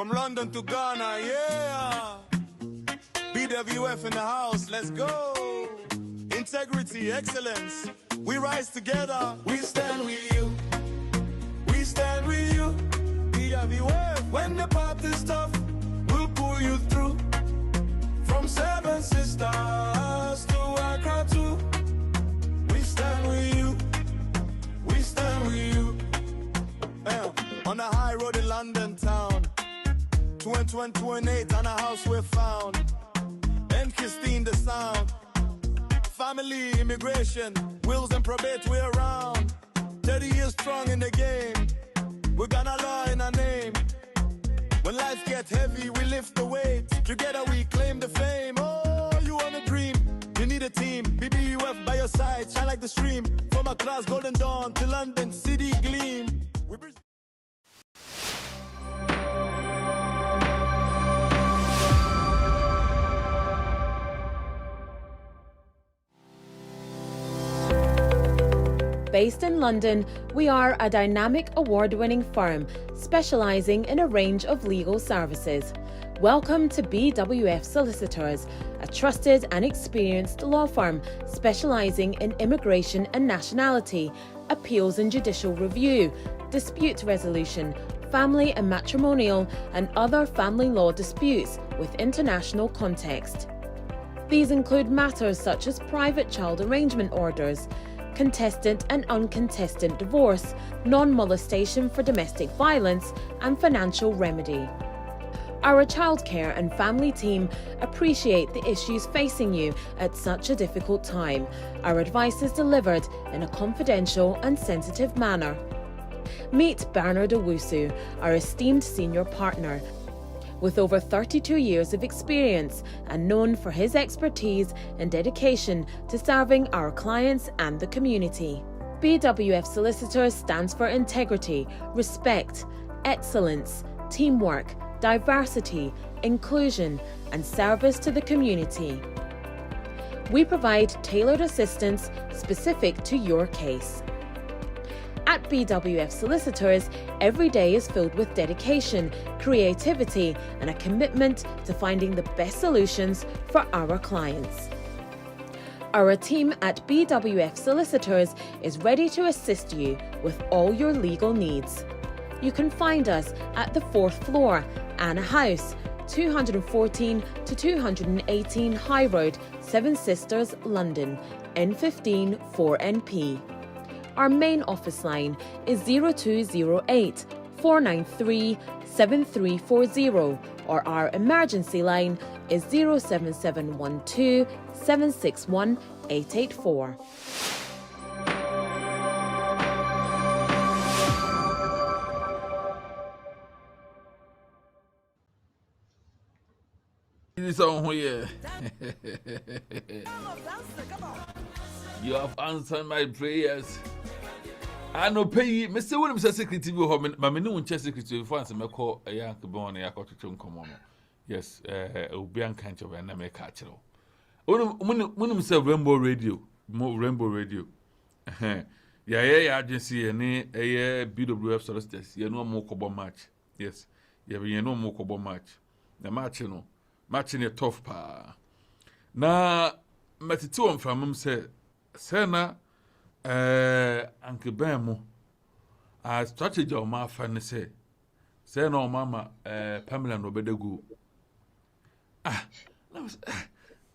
From London to Ghana, yeah. BWF in the house, let's go. Integrity, excellence. We rise together. We stand with you. We stand with you. BWF. When the path is tough, we'll pull you through. From Seven Sisters to Accra too. We stand with you. We stand with you. On the high road in London town. 2028 on a house we're found. And Christine the sound. Family, immigration, wills and probate, we're around. 30 years strong in the game. We got a law in our name. When life gets heavy, we lift the weight. Together we claim the fame. Oh, you want a dream? You need a team. BBUF by your side, shine like the stream. From Accra's Golden Dawn to London City Gleam. Based in London, we are a dynamic award-winning firm specialising in a range of legal services. Welcome to BWF Solicitors, a trusted and experienced law firm specialising in immigration and nationality, appeals and judicial review, dispute resolution, family and matrimonial, and other family law disputes with international context. These include matters such as private child arrangement orders, contestant and uncontested divorce, non-molestation for domestic violence, and financial remedy. Our childcare and family team appreciate the issues facing you at such a difficult time. Our advice is delivered in a confidential and sensitive manner. Meet Bernard Owusu, our esteemed senior partner. With over 32 years of experience and known for his expertise and dedication to serving our clients and the community. BWF Solicitors stands for integrity, respect, excellence, teamwork, diversity, inclusion, and service to the community. We provide tailored assistance specific to your case. At BWF Solicitors, every day is filled with dedication, creativity, and a commitment to finding the best solutions for our clients. Our team at BWF Solicitors is ready to assist you with all your legal needs. You can find us at the 4th floor, Anna House, 214 to 218 High Road, Seven Sisters, London, N15 4NP. Our main office line is 0208 493 7340, or our emergency line is 07712 761 884. You have answered my prayers. I no pay Mr. Williams a secretary home, but me no secretary for answer me call a young born a got to come. Yes, Obian can't of an American catcher. When himself Rainbow Radio, more Rainbow Radio. Yeah, agency and a BWF Solicitors, you know more cobo match. Yes, you know more cobo match. The match, you know, matching a tough pa. Na, Matito from him said, Sena. Uncle Bemo, a strategy of my friend say no, Mama, Pamela no better go.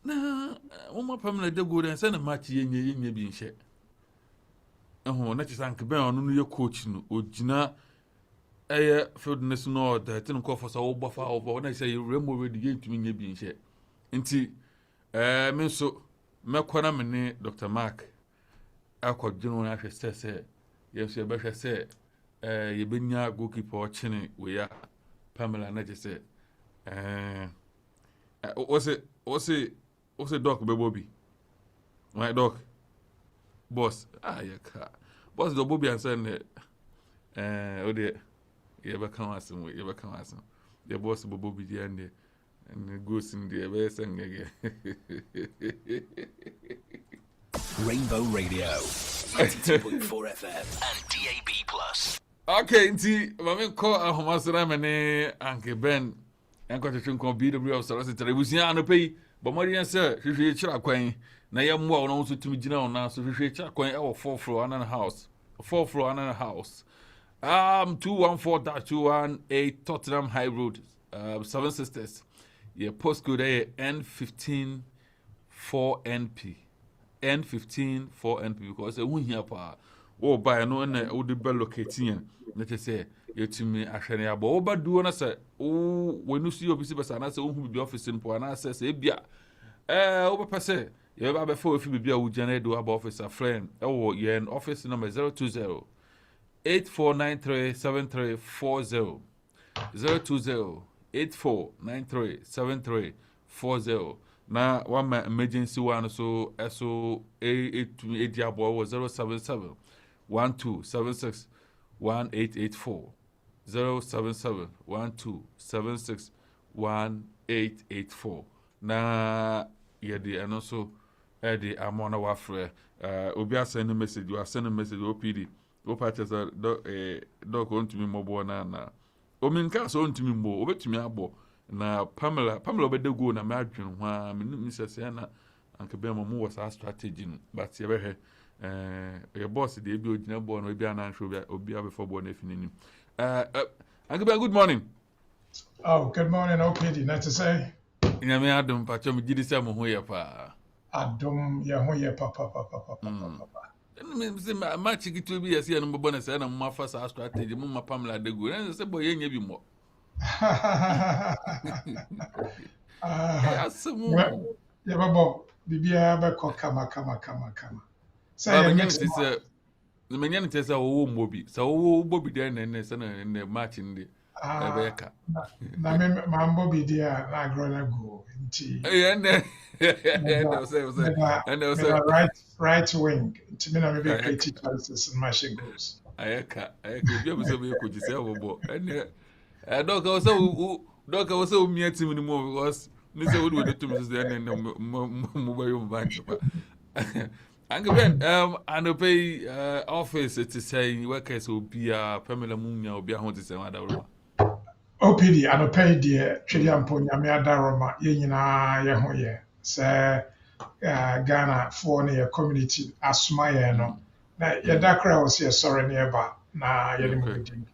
No, Mama Pamela de good and send a match in being shed. Oh, not just Uncle Ben on your coach, no, Gina, fieldness no, that didn't call for so buffer over when I say you remove the game to me being shed. Inti, Minso, Melquanam, Dr. Mark. I could generally actually say, yes, you better say, you been your goalkeeper or chinny, we are Pamela Nettie said. What's it, dog, Bobby? My dog, boss, your car. Boss, the Bobby and son, oh dear, you ever come ask him, you ever come ask him. The boss, Bobby, the end, and the goose in the best and again. Rainbow Radio, 92.4 FM and DAB+. Okay, nti mame call ahomasra mene Uncle Ben. Uncle Chinko BW solicitor. Ebusia no pay, but more than sir, hwehwe chira kwan. Na yamwa ono nso tumi gina ona so hwehwe chira kwan e wo 4th floor and house. 4th floor and house. 214-218 Tottenham High Road, Seven Sisters. Yeah, postcode N15 4NP. N15 4NP because we here pa. Oh, by no one would be locating. Let us say, you to me, actually, about but do on us. Oh, when you see your business, and I say, who will be office in Poana says, Ebia. Over per se, you have before if you be a general do about officer friend. Oh, yeah, an office number 020 8493-7340. 020-8493-7340. Now, one emergency one so SO A diabo was 077 1276 1884. 077 1276 1884. Now, yeah, the and also Eddie Amona Wafre. Obia send a message, you are sending a message OPD. Go patches a dog on to me more na. O mean, cast on to me more, over to me abo. Na Pamela better go na margin. Why, Mrs. Siena, Uncle Ben was our strategy, but you ever your boss, the build no born, will be an answer, will be before born if you need him. Uncle Ben, good morning. Oh, good morning, OPD. Nice to say. Yami Adam, Pacham, did this time who ya pa. Adam, Yahoya, papa. Much to be as young bonus and my first strategy, Mama Pamela de good, and say, boy, you more. Yababo, Bibia, Beko, kama. Say, the man says, oh, Moby, so Bobby then and the match in the Rebecca. Mambo be dear, I grow a go. And right wing, to me, I'm maybe pretty choices and machine goes. I could be say, and I don't also me at him anymore because Mr. Woodward to Mrs. and mobile bank. Uncle Ben, and pay office to say workers will be a Pamela Munya or be a haunted some other room. OPD, and pay dear Chilian Ponya Daroma, Yenina Yahoye, say Ghana for near community Asmaya no. Na Yadakra was here sorry nearby. Na Yadimu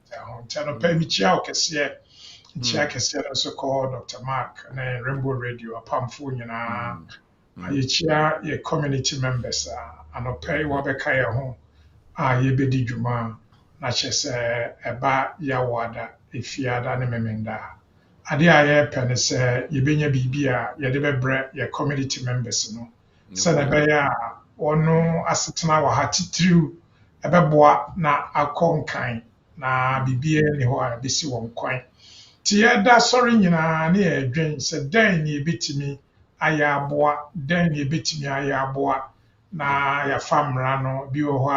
Tano pay me chia Kesia also called Dr. Mark and Rainbow Radio, a pamphone, I chia ye community members, and pay Wabekaya home. Ye bedi juma, na chese eba yawada, if yada ne memenda. Ade aye pen say ye benya bibia, ye debe bre ye community members no. So na beya ono asetena wa hatitru ebeboa na akonkan na bibia ni ho a bisi won kwan. Ti yɛda sɔre nyinaa ne yɛdwen sɛ dɛn ne yɛbɛtumi ayɛ aboa dɛn ne yɛbɛtumi ayɛ aboa na yɛfa mmara no bi wɔ hɔ a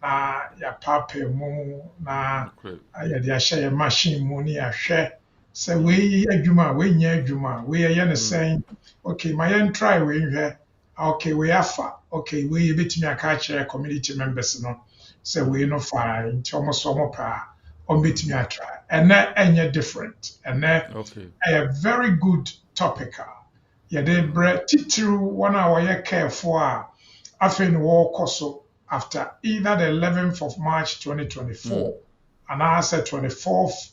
na yɛapaapae mu na yɛde ahyɛ yɛ machine mu ne yɛahwɛ sɛ wei adwuma a wei nyɛ adwuma a wei yɛyɛ ne sɛn okay ma yɛntrae wei nhwɛ okay wei afa okay wei yɛbɛtumi aka akyerɛ community members no sɛ wei no faa nti ɔmo so ɔmo pɛ a ɔmo bɛtumi atra ɛnɛ ɛnyɛ different ɛnɛ ɛyɛ very good topic a yɛde brɛ titiriw wɔn a wɔyɛ careful a afei ne wɔrekɔ so after either the 11th of March 2024 anaasɛ 24th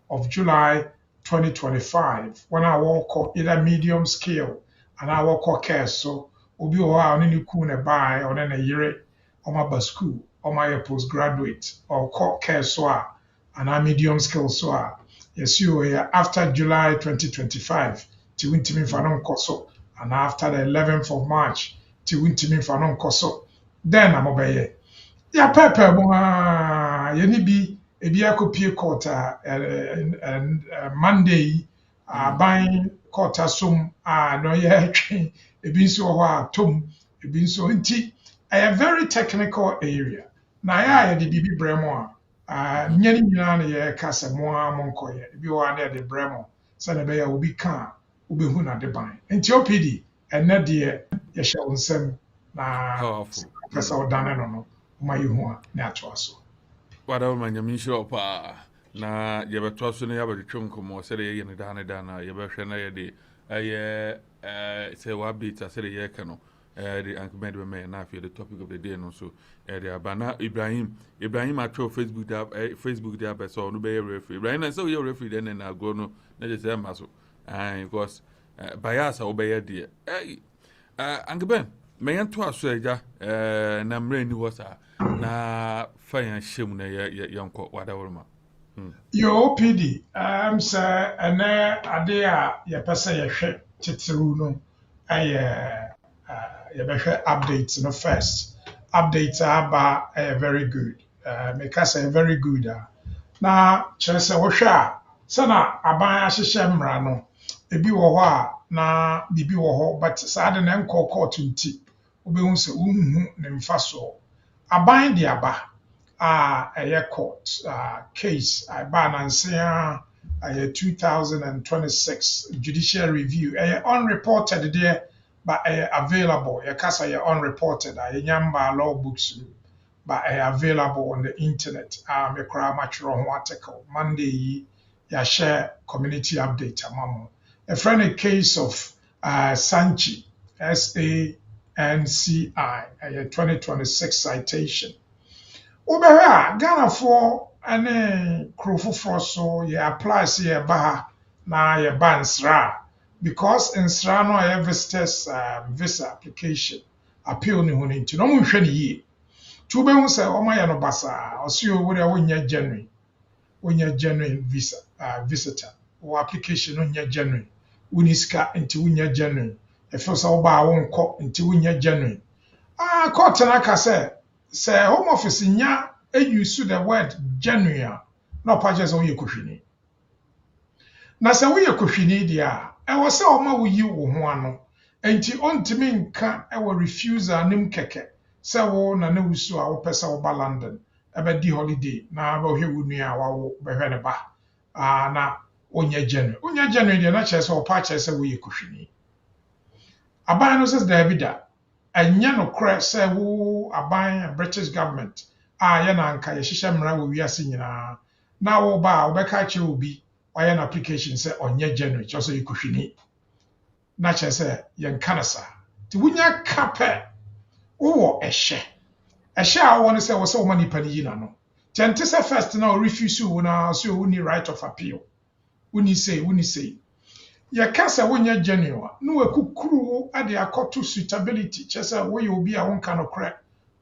of July 2025 wɔn a wɔrekɔ either medium scale anaa wɔrekɔ care so obi wɔ hɔ a ɔne ne kunu na bae ɔne ne yere ɔmo aba school ɔmo ayɛ postgraduate ɔrekɔ care so a anaa medium scale so a yɛsi wɔ yɛ after July 2025 ti wintimi nfa no nkɔ so and after the 11th of March ti wintimi nfa no nkɔ so then na mobɛyɛ yɛpɛpɛ mu a yɛne bi ebi akɔpie court a Monday yi aban court asom a na ɔyɛ atwe ebi nso wɔ hɔ a tom ebi nso nti ɛyɛ very technical area na yɛ a yɛde biribi brɛ mu a nyɛ ne nyinaa na yɛka sɛ mo a monkɔyɛ ebi wɔ ha na yɛde brɛ mo sɛdeɛ ɛbɛyɛ a obi ka a wobɛhu n'ade ban nti OPD ɛnnɛ deɛ yɛhyɛ wo nsɛm na kasa wodane no no woma yɛhu a ne atoa so whatever man you sure pa na ye beto so no ya be twem komo se ye ne da na ye be hwe na ye de say we update say ye ka no the anchorman be na after the topic of the day no so the abana Ibrahim atwo Facebook there be so no be referee Ibrahim na say you referee then na go no na just say ma so because bias obey there anchorman me yanto aso eja na mre ni wo sa na fire shame na yanko whatever ma Your OPD, sir, and ade a your person your share titiru no, your updates no first. Updates are very good. Make us say very good. Na kyerɛ sɛ wohwɛ a sɛna aban ahyehyɛ mmara no ebi wɔ hɔ a na biribi wɔ hɔ but saa de na nkɔ kɔɔto nti wobɛhu sɛ wohuhu ne mfa soɔ aban de aba a court case ba nansia 2026 judicial review unreported there but available kasa unreported nyamba law books but available on the internet me kra matchro ho article Monday yi share community update amamo a friendly case of Sanchi SANCI 2026 citation Ubera Ghana for any crew for so ye apply see a baha na ye ban sra because in sra no I visitors visa application appeal ni huni nti no mu hwe ni ye tu be hu se o ma ye no basa o si o wo wonya genuine visa visitor or application no nya genuine uniska nti wonya genuine e feel so ba wo nko nti wonya genuine court na ka say home office nya use the word genuine no purchase on yekohwini na say we yekohwini dia e wo say o ma wo yi wo ho ano enti ontimi nka e wo refusal nim keke say wo na na wusu a wo pesa wo ba London e be di holiday na ba hwe wo nua wa wo be hwe ne ba na onya genuine dia na chese o purchase say wo yekohwini aban no says Davida anya no kra say wo aban British government ya na nka ye hihye mmara wo wiase nyina na wo ba wo beka kire obi oya na application say onye genuine just you kohwini na che say ye nka na sa ti wunya kape wo ehye a wo ne say wo say wo mani pani yi na no tente say first na refuse wo na so wo ni right of appeal wo ni say ye ka say wonya genuine no wakukuru ade akoto suitability che say wo ye obi a wo nka no kra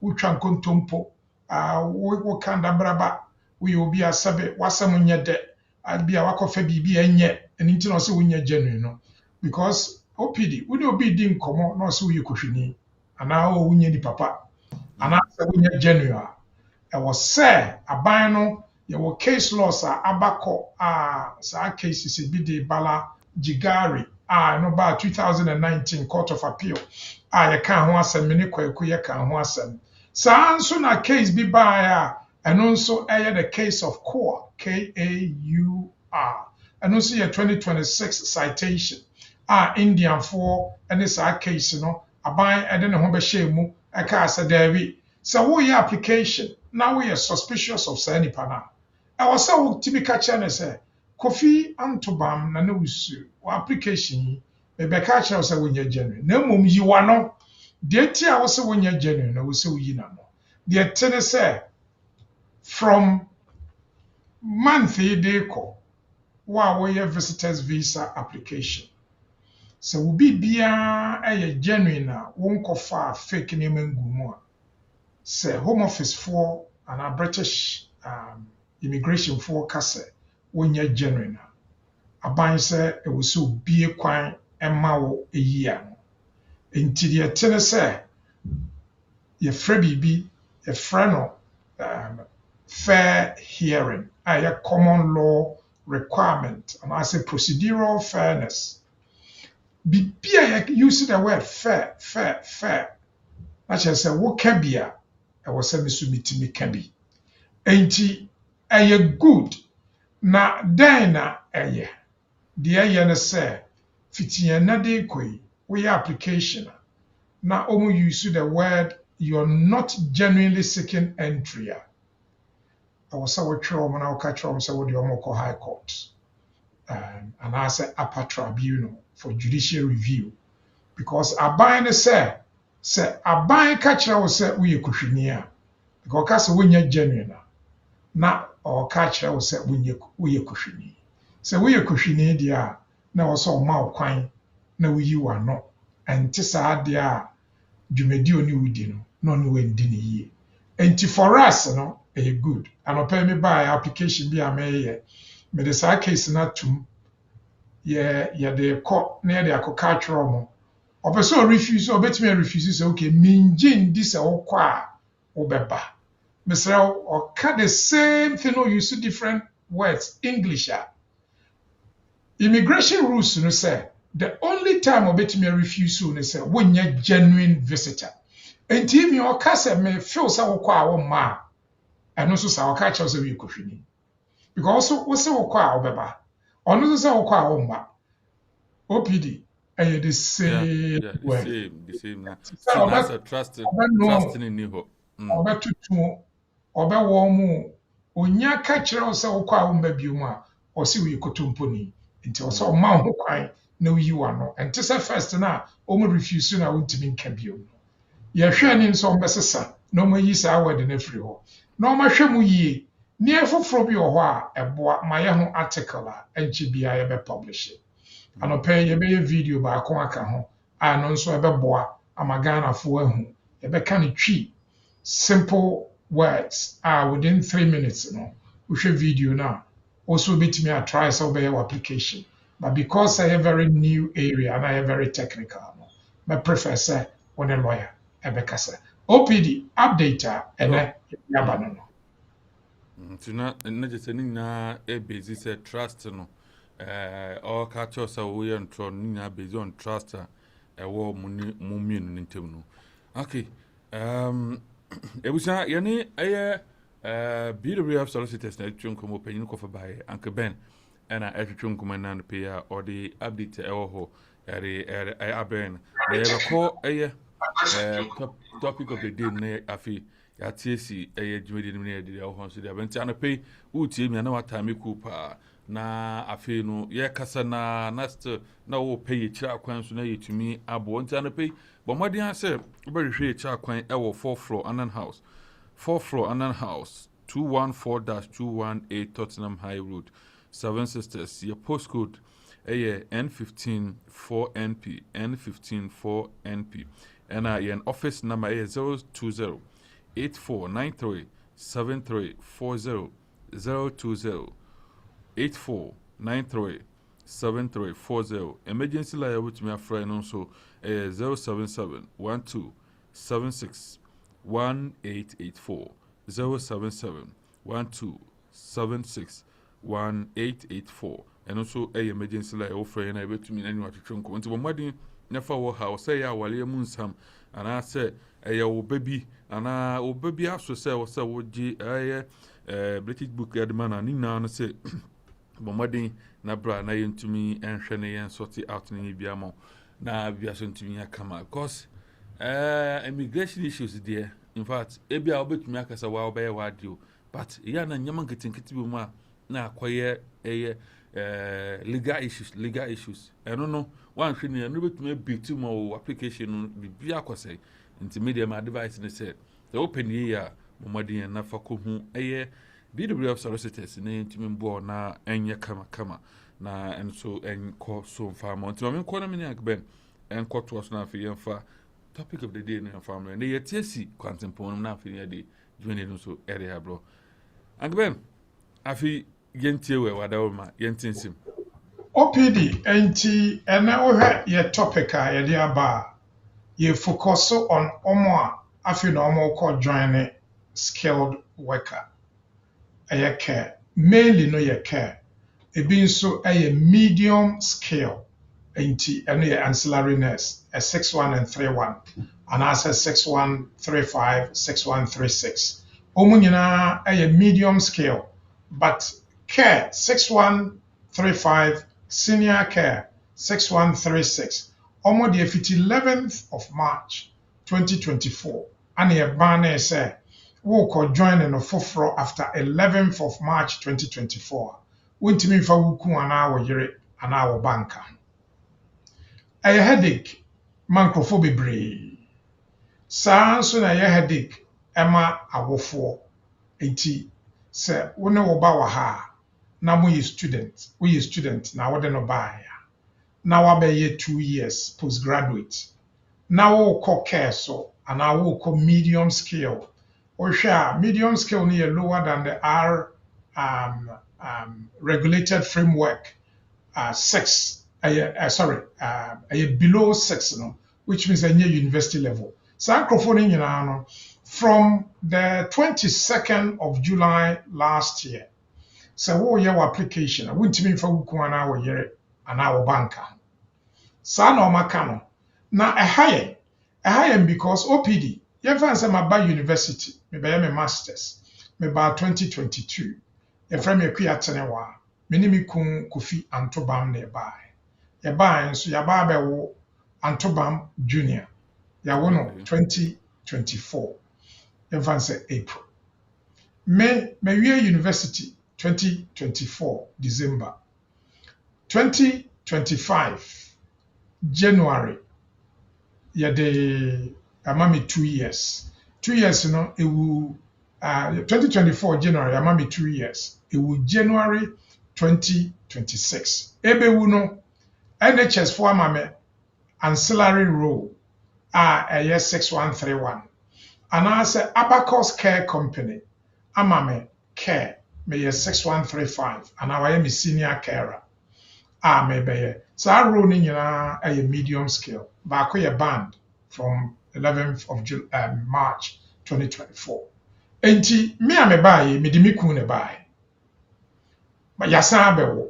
wo twa nkontompo wo kanda braba we obi asabe wasam nye de bia wakofa bibi enye enti no se wonya genuine no because OPD we obi di nkomo no se wo yekohwini ana o wonya di papa ana se wonya genuine e wo se aban no ye wo case laws abako sa cases bi de bala jigari no ba 2019 court of appeal ye kan ho asem ne kwaku ye kan ho asem sa nso na case bi baa and also the case of KAUR and also your 2026 citation Indian for and this case no aban ede ne ho be shemu aka sa davi so wo your application now we are suspicious of say nipa na e was so typical channel say Kofi Antobam na wusu application be be ka say wo nya genuine na mom yi wa no de ti a wo say wo nya genuine na wo say wo yi na no de tene say from month day ko wa wo your visitors visa application so wo bibia genuine na wo nkofa fake name ngumu a say home office for and British immigration for kase wonya genuine aban say e wo so bie kwan ema wo eyia no enti de tene say ye fra bibi ye fra no fair hearing a common law requirement and I say procedural fairness bibia use the word fair na che say wo ka bia e wo say misumiti mi ka bi enti good na den na de ne say fitian na de koi we application na use the word you're not genuinely seeking entry ɛwɔ sɛ wotwerɛ ɔmo na woka kyerɛ ɔmo sɛ wode ɔmo kɔ high court anaasɛ upper tribunal for judicial review because aban ne sɛ aban ka kyerɛ wo sɛ woyɛ kuhwini a because ɔka sɛ wonyɛ genuine a na ɔka kyerɛ wo sɛ woyɛ kuhwini sɛ woyɛ kuhwini deɛ a na ɛwɔ sɛ ɔma wo kwan na woyi w'ano ɛnte saa deɛ a dwumadi oni wodi no na ɔne wandi ne yie nti for us no ɛyɛ good anɔpɛ mi baa application bi a mɛyɛ mede saa case no atum yɛde kɔ na yɛde akɔka atwerɛ ɔmo ɔpɛ sɛ ɔrefuse ɔbɛtumi arefuse sɛ okay mengye ndi sɛ wokɔ a wobɛba mesrɛ ɔka the same thing or use different words English a immigration rules no sɛ the only time ɔbɛtumi arefuse no sɛ wonyɛ genuine visitor nti mi ɔka sɛ me feel sɛ wokɔ a womma a ɛno nso sa ɔka kyerɛ sɛ woyɛ kɔhwini because wo sɛ wokɔ a wobɛba ɔno nso sɛ wokɔ a womma OPD ɛyɛ the same way the same that's a trust in new ɔbɛtutu ɔbɛwɔ mu onya ka kyerɛ wo sɛ wokɔ a womba bio mu a ɔse woyɛ kotomponi nti ɔsɛ ɔma wo kwan na woyi w'ano ɛnte sɛ first na ɔmo refuse na wontumi nka bio yɛhwɛ ne nso ɔmbɛsesa na ɔmayi saa word no afiri hɔ na ɔmahwɛ mu yie nneɛ foforɔ bi wɔ hɔ a ɛboa ma yɛ ho article a ɛnkye biara yɛbɛpublish anɔpɛ yɛbɛyɛ video baako aka ho a no nso ɛbɛboa ama Ghanafoɔ ahu yɛbɛka no twi simple words within 3 minutes no wohwɛ video no a also bɛtumi a try sɛ wobɛyɛ wɔ application but because ɛyɛ very new area and ɛyɛ very technical no mɛ prefer sɛ wo ne lawyer ɛbɛkasa OPD update a ɛnɛ yɛaba no nti na gye sɛ ne nyinaa ɛbɛsi sɛ trust no ɔka kyerɛ sɛ woyɛ ntorɔ no nyinaa based on trust a ɛwɔ mu mmienu no ntam no okay ebusua yɛne ɛyɛ BWF solicitors na ɛtwitwe nkɔmmɔ panyin kɔfa baeɛ Uncle Ben ɛna ɛtwitwe nkɔmmɔ no pɛ a ɔde update ɛwɔ hɔ ɛde abɛn na yɛbɛkɔ ɛyɛ topic of the day no afei yɛate si ɛyɛ dwumadi no mu na yɛde ɛwɔ hɔ nso de abɛnti anɔpɛ wotie mi a na watame ku paa na afei no yɛkasa na still na wɔpɛ yɛkyerɛ akwan so na yɛtumi aboɔ nti anɔpɛ bɔ mmɔden sɛ wobɛhwehwɛ yɛkyerɛ akwan ɛwɔ 4th floor Annan House 218 Tottenham High Road 7 Sisters your postcode N15 4NP N15 4NP and your office number 020 8493 7340 020 8493 7340 emergency line with me a friend also 077 12 76 1884 077 12 76 1884 and also a emergency line offer and I bet to me anyone to trunk until one never will house say I will moon some and I say a baby and I baby also say was a would British book man and Nina say Bombarding Nabra na to me and Shane and sort it out in Ibiamo na aviation to me come because immigration issues there. In fact, ebi a obet me akasa wa obey wadio, but ya na nyama nketenkete bi mu a na akoye legal issues. Eno no wan hwe ne no betumi beat mo application no bi akose nti media my advice ne say the open year momodin na fa ko hu BWF solicitors ne ntumi mbo na enye kama na enso enko so mfa mo nti me nko na me nyak ben enko to so na afi yemfa topic of the day in family and ye tiesi kwantempon na afi ne de dwene no so area bro agben afi yentie we wadawo ma yentinsim OPD enti ene ohwe ye topic a ye de aba ye focus on omo a afi na omo ko join skilled worker eye care mainly no ye care ebi nso eye medium scale enti ene ye ancillary nurse a 61 and 31 and asa 6135 6136 omo nyina eye medium scale but care 6135 senior care 6136 omo the 11th of March 2024 and ye ban say wo ko join no foforo after 11th of March 2024 wontimi fa wuku ana wo yere ana wo banka a headache mankrofo bebree saa nso na headache ema awofo enti se wo ne wo ba wa ha na mo ye student na wo de no ba ya na wa be ye 2 years postgraduate na wo ko care so ana wo ko medium scale or share medium scale near lower than the R regulated framework 6 below 6 no, which means a near university level. So microphone no, from the 22nd of July last year. So what your application? I wouldn't mean for who year and our banker. So no makano. Now a higher because OPD. You find some about university, maybe I'm a master's, maybe about 2022. You find me a kuyatenewa, minimi kun kufi antobam nearby. You buy so you buy be antobam junior. Ya wono 2024. You find say April. Me university 2024 December. 2025 January. Ya de amami 2 years. 2 years, you know, it will 2024 January, amami 2 years. It will January 2026. Ebe wuno NHS for amame ancillary role a year 6131. And I say Abacus Care Company amame care me year 6135 and I am a senior carer. Maybe so I role ni nyina a medium scale. Ba ko band from 11th of March 2024. Enti me a me bae me di me kun ne bae. But yasan abewo.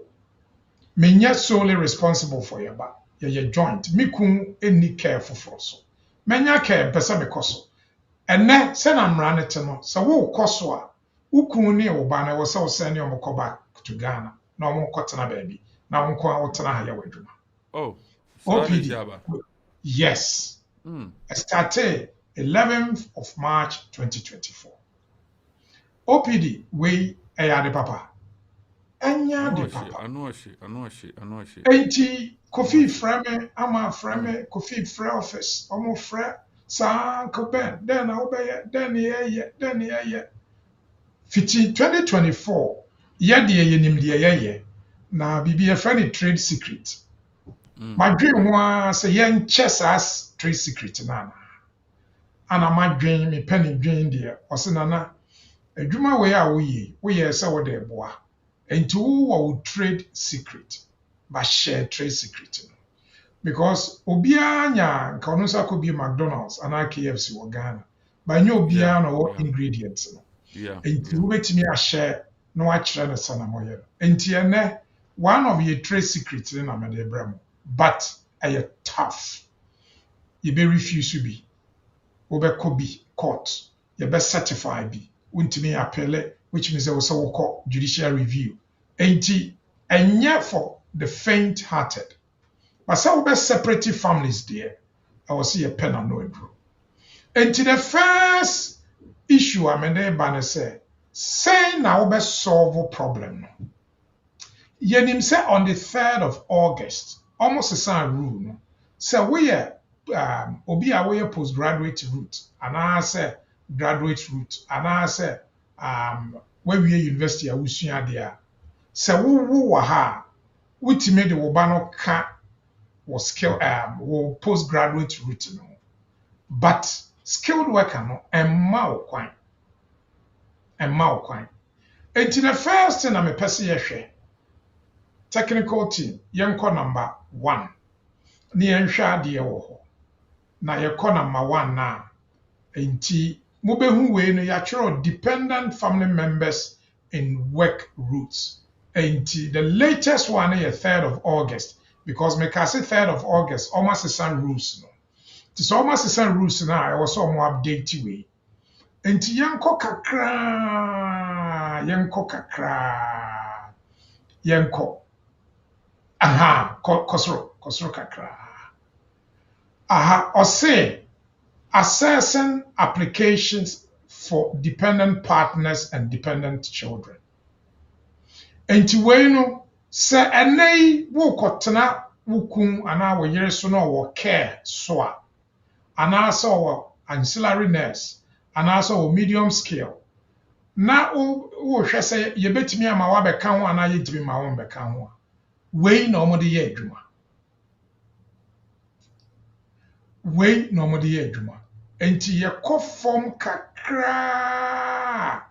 Me nya solely responsible for your ba. Your joint. Me kun any care for so. Me nya care pesa me koso. Enne se na mra ne te no. Se wo koso a wo kun ne wo ba na wo se wo send you come back to Ghana. Na wo kotena baby. Na wo ko a wo tena ha ya wadwuma. Oh. OPD. Yes. Started 11th of March 2024. OPD we the papa. Enya de papa. I know she. Enti Kofi frame ama frame Kofi frame office. Omo frame sa koben. Then I obey then ye. Fiti 2024 ye nim ye na bibi e friend trade secret. My dream was a young chess as trade secret nana. And my dream, me penny dream dear, or nana. A dreamer way are we are so de bois. And to who trade secret, but share trade secret. Because Obianya, Kanusa could be McDonald's and KFC or Ghana. But no Obiano or ingredients. Yeah. And to wait me a share, no actual sanamoya. And Tiane, one of your trade secrets in Amadebram. But I are tough. You be refuse to be. Obe be court. You be certify be. Untimi appelle, which means there was a call judicial review. And yet for the faint-hearted. But some be separating families there. I will see a pen and no draw. And to the first issue, I mean, they say now be solve a problem. Yenim say on the 3rd of August. Almost the same rule. So we are obi a postgraduate route, and I say graduate route, and I say where we university a usua there. So wo ha, which made the wobano ka was skill wo postgraduate route no, but skilled worker no emma okwan. Enti the first thing I'm a person yehwe. Technical team, yenko number 1. Ni yenhwa de wo ho. Na yekɔ number 1 na. Enti mubehu we no yatwero dependent family members in work routes. Enti the latest one is 3rd of August because me say 3rd of August almost the same rules no. It is almost the same rules now. I was more update we. Enti yenko kakra. Aha, kosro kakra. Aha, or say assessing applications for dependent partners and dependent children. Enti wei no sɛ ɛnɛ yi wokɔtena wukun anaa wo yere so na ɔwɔ care so a anaasɛ ɔwɔ ancillary nurse anaasɛ ɔwɔ medium scale na wohwɛ sɛ yɛbɛtumi ama wabɛka ho anaa yɛntumi ma wo mbɛka ho a wei na ɔmode yɛ adwuma. Wei na ɔmode yɛ adwuma. Enti yɛkɔ fam kakraa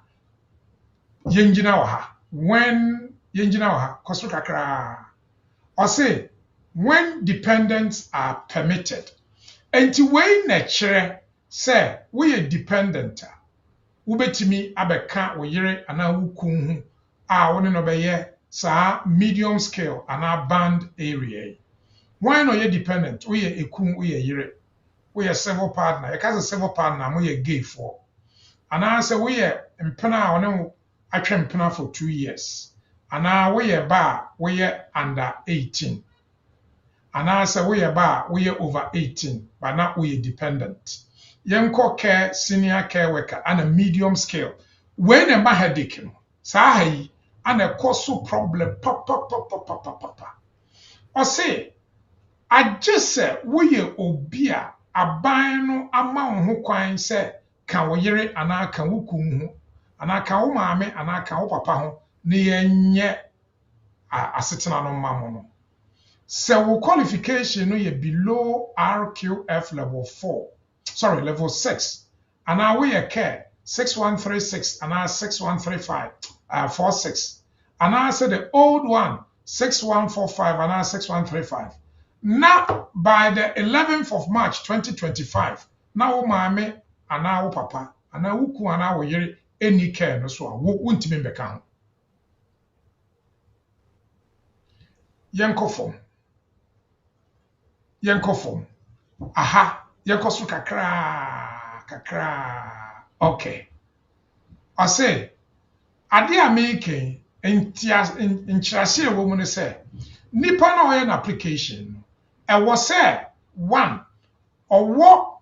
yɛngyina wɔ ha. When yɛngyina wɔ ha, kɔ so kakraa. Ɔse, when dependents are permitted. Enti wei na kyerɛ sɛ woyɛ dependent a wobɛtumi abɛka wo yere anaa wo kun ho a wo ne no bɛyɛ saa medium scale anaa band area yi. When ɔyɛ dependent, woyɛ ekun, woyɛ yere, woyɛ civil partner, yɛka sɛ civil partner moyɛ gayfoɔ, anaasɛ woyɛ mpena a ɔne wo atwɛ mpena for 2 years, anaa woyɛ ba a woyɛ under 18, anaasɛ woyɛ ba a woyɛ over 18, but na woyɛ dependent. Yɛnkɔ care, senior care worker, ana medium scale. Wei na ɛma headache no, saa ha yi, ana ɛkɔ so problem papapapapapapa. Ɔse, agye sɛ woyɛ obi a aban no ama wo ho kwan sɛ ka wo yere anaa ka wo kun ho, anaa ka wo maame anaa ka wo papa ho, na yɛnyɛ asetena no mma mo no. Sɛ wo qualification no yɛ below RQF level 6, anaa woyɛ care 6136 anaa 46, anaa sɛ the old one 6145 anaa 6135. Now, by the 11th of March 2025, na wo maame anaa wo papa anaa wo kun anaa wo yere any care no so a wontimi mbɛka ho. Yɛnkɔ fam. Aha, yɛnkɔ so kakraa. Okay. Ɔse, ade a meke nkyerɛase a ɛwɔ mu no sɛ, nipa na ɔyɛ n'application no, ɛwɔ sɛ 1, ɔwɔ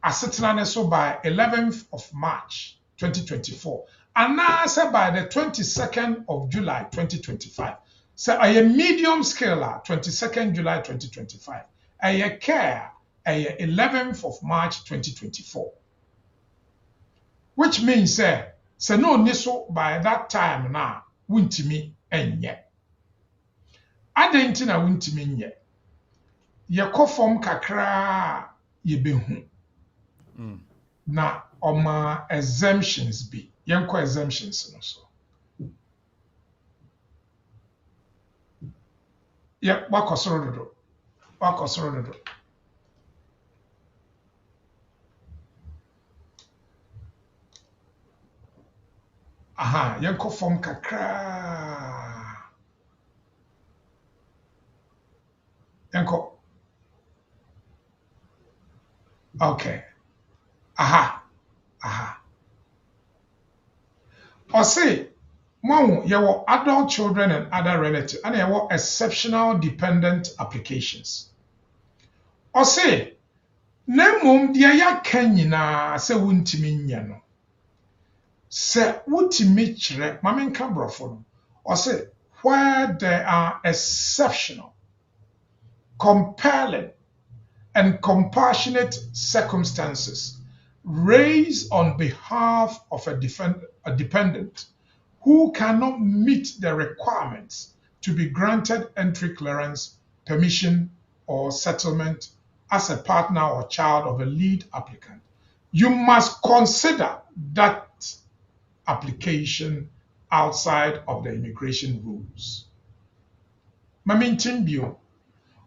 asetena ne so by 11th of March 2024, anaasɛ by the 22nd of July 2025. Sɛ ɛyɛ medium scale a 22nd July 2025, ɛyɛ care ɛyɛ 11th of March 2024. Which means sɛ no onni so by that time na wontimi ɛnyɛ. Adɛn nti na wontimi nyɛ? Yɛkɔ fam kakraa yɛbɛhu. Na ɔma exemptions bi. Yɛnkɔ exemptions no so. Wakɔ soro dodo. Aha, yɛnkɔ fam kakraa. Yɛnkɔ. Okay. Aha. Ɔse, mo yɛwɔ adult children and other relatives, and yɛwɔ exceptional dependent applications. Ɔse, na mmom deɛ yɛaka nyinaa sɛ wontimi nyɛ no. Sɛ wotimi kyerɛ, ma menka borɔfo no. Ɔse, where there are exceptional, compelling, and compassionate circumstances raised on behalf of a dependent who cannot meet the requirements to be granted entry clearance, permission, or settlement as a partner or child of a lead applicant, you must consider that application outside of the immigration rules. Mamintin bio.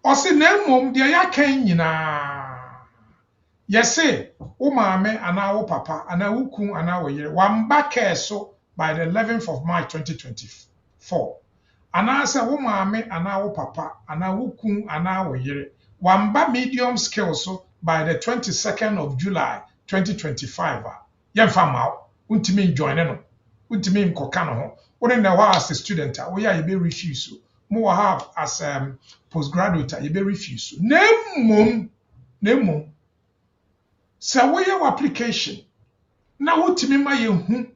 Ɔse na mmom deɛ yɛaka nyinaa. Yɛse wo maame anaa wo papa anaa wo kun anaa wo yere wamba care so by the 11th of March 2024. Anaasɛ wo maame anaa wo papa anaa wo kun anaa wo yere wamba medium scale so by the 22nd of July 2025. Yɛmfa ma wo. Wontimi join no. Wontimi nkɔka no ho. Wone na hɔ as a student a woyɛ a yɛbɛ refuse. Mo wɔ ha as postgraduate a yɛbɛ refuse. Na mmom sɛ woyɛ wo application na wotimi ma yehu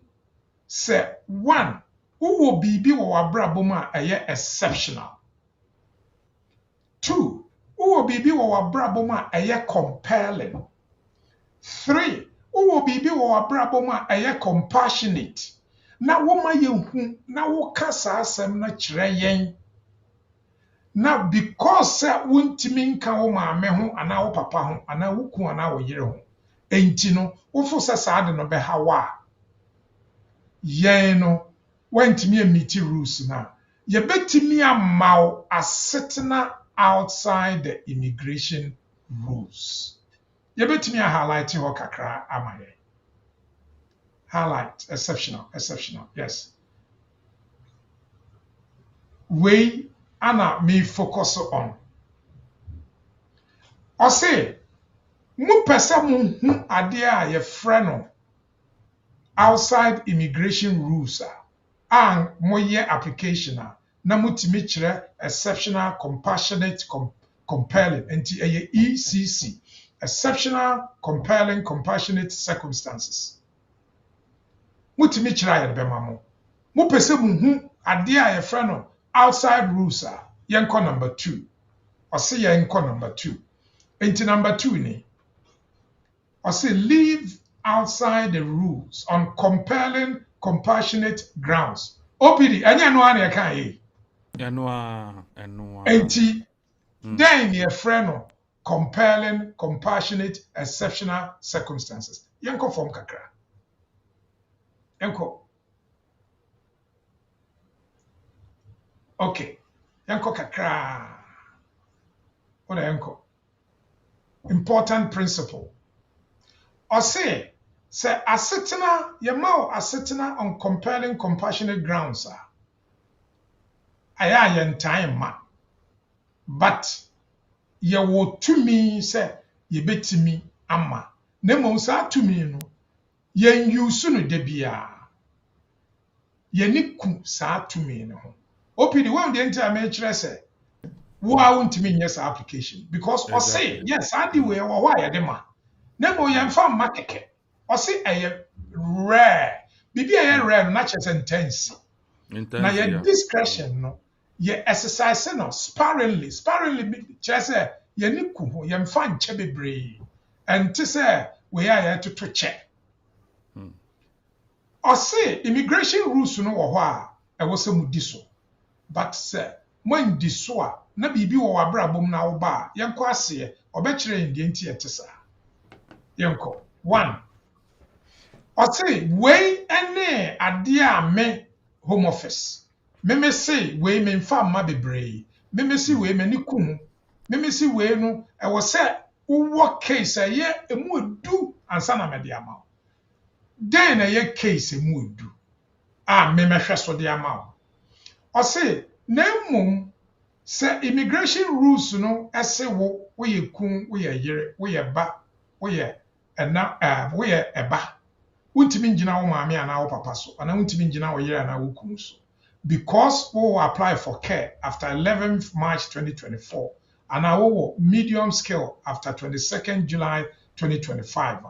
se one wo bibi wo wabrabo ma eye exceptional. Two, wo bibi wo wabrabo ma eye compelling. Three, wo bibi wo wabrabo ma eye compassionate. Na wo ma yehu na wo ka saa asɛm na kyerɛ yɛn. Na because wontimi nka wo maame ho ana wo papa ho ana wo ku ana wo yere ho. Enti no wo fo sɛ saa de no bɛha wa. Yɛn no wantimi amiti rules na. Yɛbɛtimi amaw asetena outside the immigration rules. Yɛbɛtimi a highlight ho kakra ama yɛn. Highlight, exceptional, yes. We ana me focus on. Ɔse, mu pɛsɛ mu hu adeɛ a yɛfrɛ no outside immigration rules a moyɛ application na mutimi kyerɛ exceptional, compassionate, compelling. Enti ɛyɛ ECC, exceptional, compelling, compassionate circumstances. Mutimi kyerɛ ayɛ bɛma mo. Mu pɛsɛ mu hu adeɛ a yɛfrɛ no outside rules yɛnkɔ number 2. Ɔse yɛnkɔ number 2. Enti number 2 ni. Ɔse live outside the rules on compelling, compassionate grounds. OPD, ɛnyɛ no a na yɛka yɛ. Ɛnoa. Enti then yɛfrɛ no compelling, compassionate, exceptional circumstances. Yɛnkɔ form kakra. Yɛnkɔ. Okay. Yɛnkɔ kakra. What yɛnkɔ? Important principle. Ɔse sɛ asetena yɛma asetena on compelling, compassionate grounds ayɛ yɛntan ma. But yɛwɔ tumi sɛ yɛbɛtumi ama. Na mmom saa tumi no yɛn use no da biara. Yɛni ku saa tumi no ho. OPD wɔn deɛ nti a mekyerɛ sɛ wo a wontumi nyɛ saa application because ɔse yes ade wei wɔ hɔ a yɛde ma. Na mmom yɛmfa mma kɛkɛ. Ɔse ɛyɛ rare. Bibi a ɛyɛ rare no na kyerɛ sɛ intense. Na yɛ discretion no yɛ exercise no sparingly kyerɛ sɛ yɛni ku ho yɛmfa nkyɛ bebree. Ɛnte sɛ wei a yɛtoto kyɛ. Ɔse immigration rules no wɔ hɔ a ɛwɔ sɛ mu di so. But sɛ mo di so a na bibi wɔ wabrabɔ mu na wo ba a yɛnkɔ aseɛ ɔbɛkyerɛ yɛn deɛ nti yɛte saa. Yɛnkɔ. 1. Ɔse wei ne adeɛ a me home office. Me se wei me mfa mma bebree. Me se wei me ni ku ho. Me se wei no ɛwɔ sɛ wowɔ case ɛyɛ emu edu ansa na me de ama wo. Den na ɛyɛ case emu edu a me mɛhwɛ so de ama wo. Ɔse na mmom sɛ immigration rules no ɛse wo woyɛ kun woyɛ yere woyɛ ba woyɛ ɛba wontimi ngyina wo maame anaa wo papa so anaa wontimi ngyina wo yere anaa wo kun so because wo apply for care after 11th March 2024 anaa wo medium scale after 22nd July 2025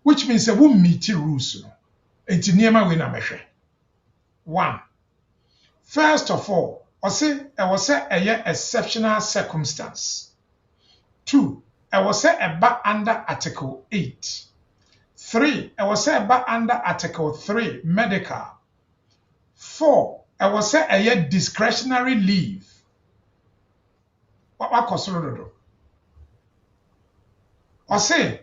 which means that wo meet rules no enti nneɛma wei na mɛhwɛ. 1. First of all, ɔse ɛwɔ sɛ ɛyɛ exceptional circumstance. 2. Ɛwɔ sɛ ɛba under Article 8. 3. Ɛwɔ sɛ ɛba under Article 3 medical. 4. Ɛwɔ sɛ ɛyɛ discretionary leave. Wakɔ soro dodo. Ɔse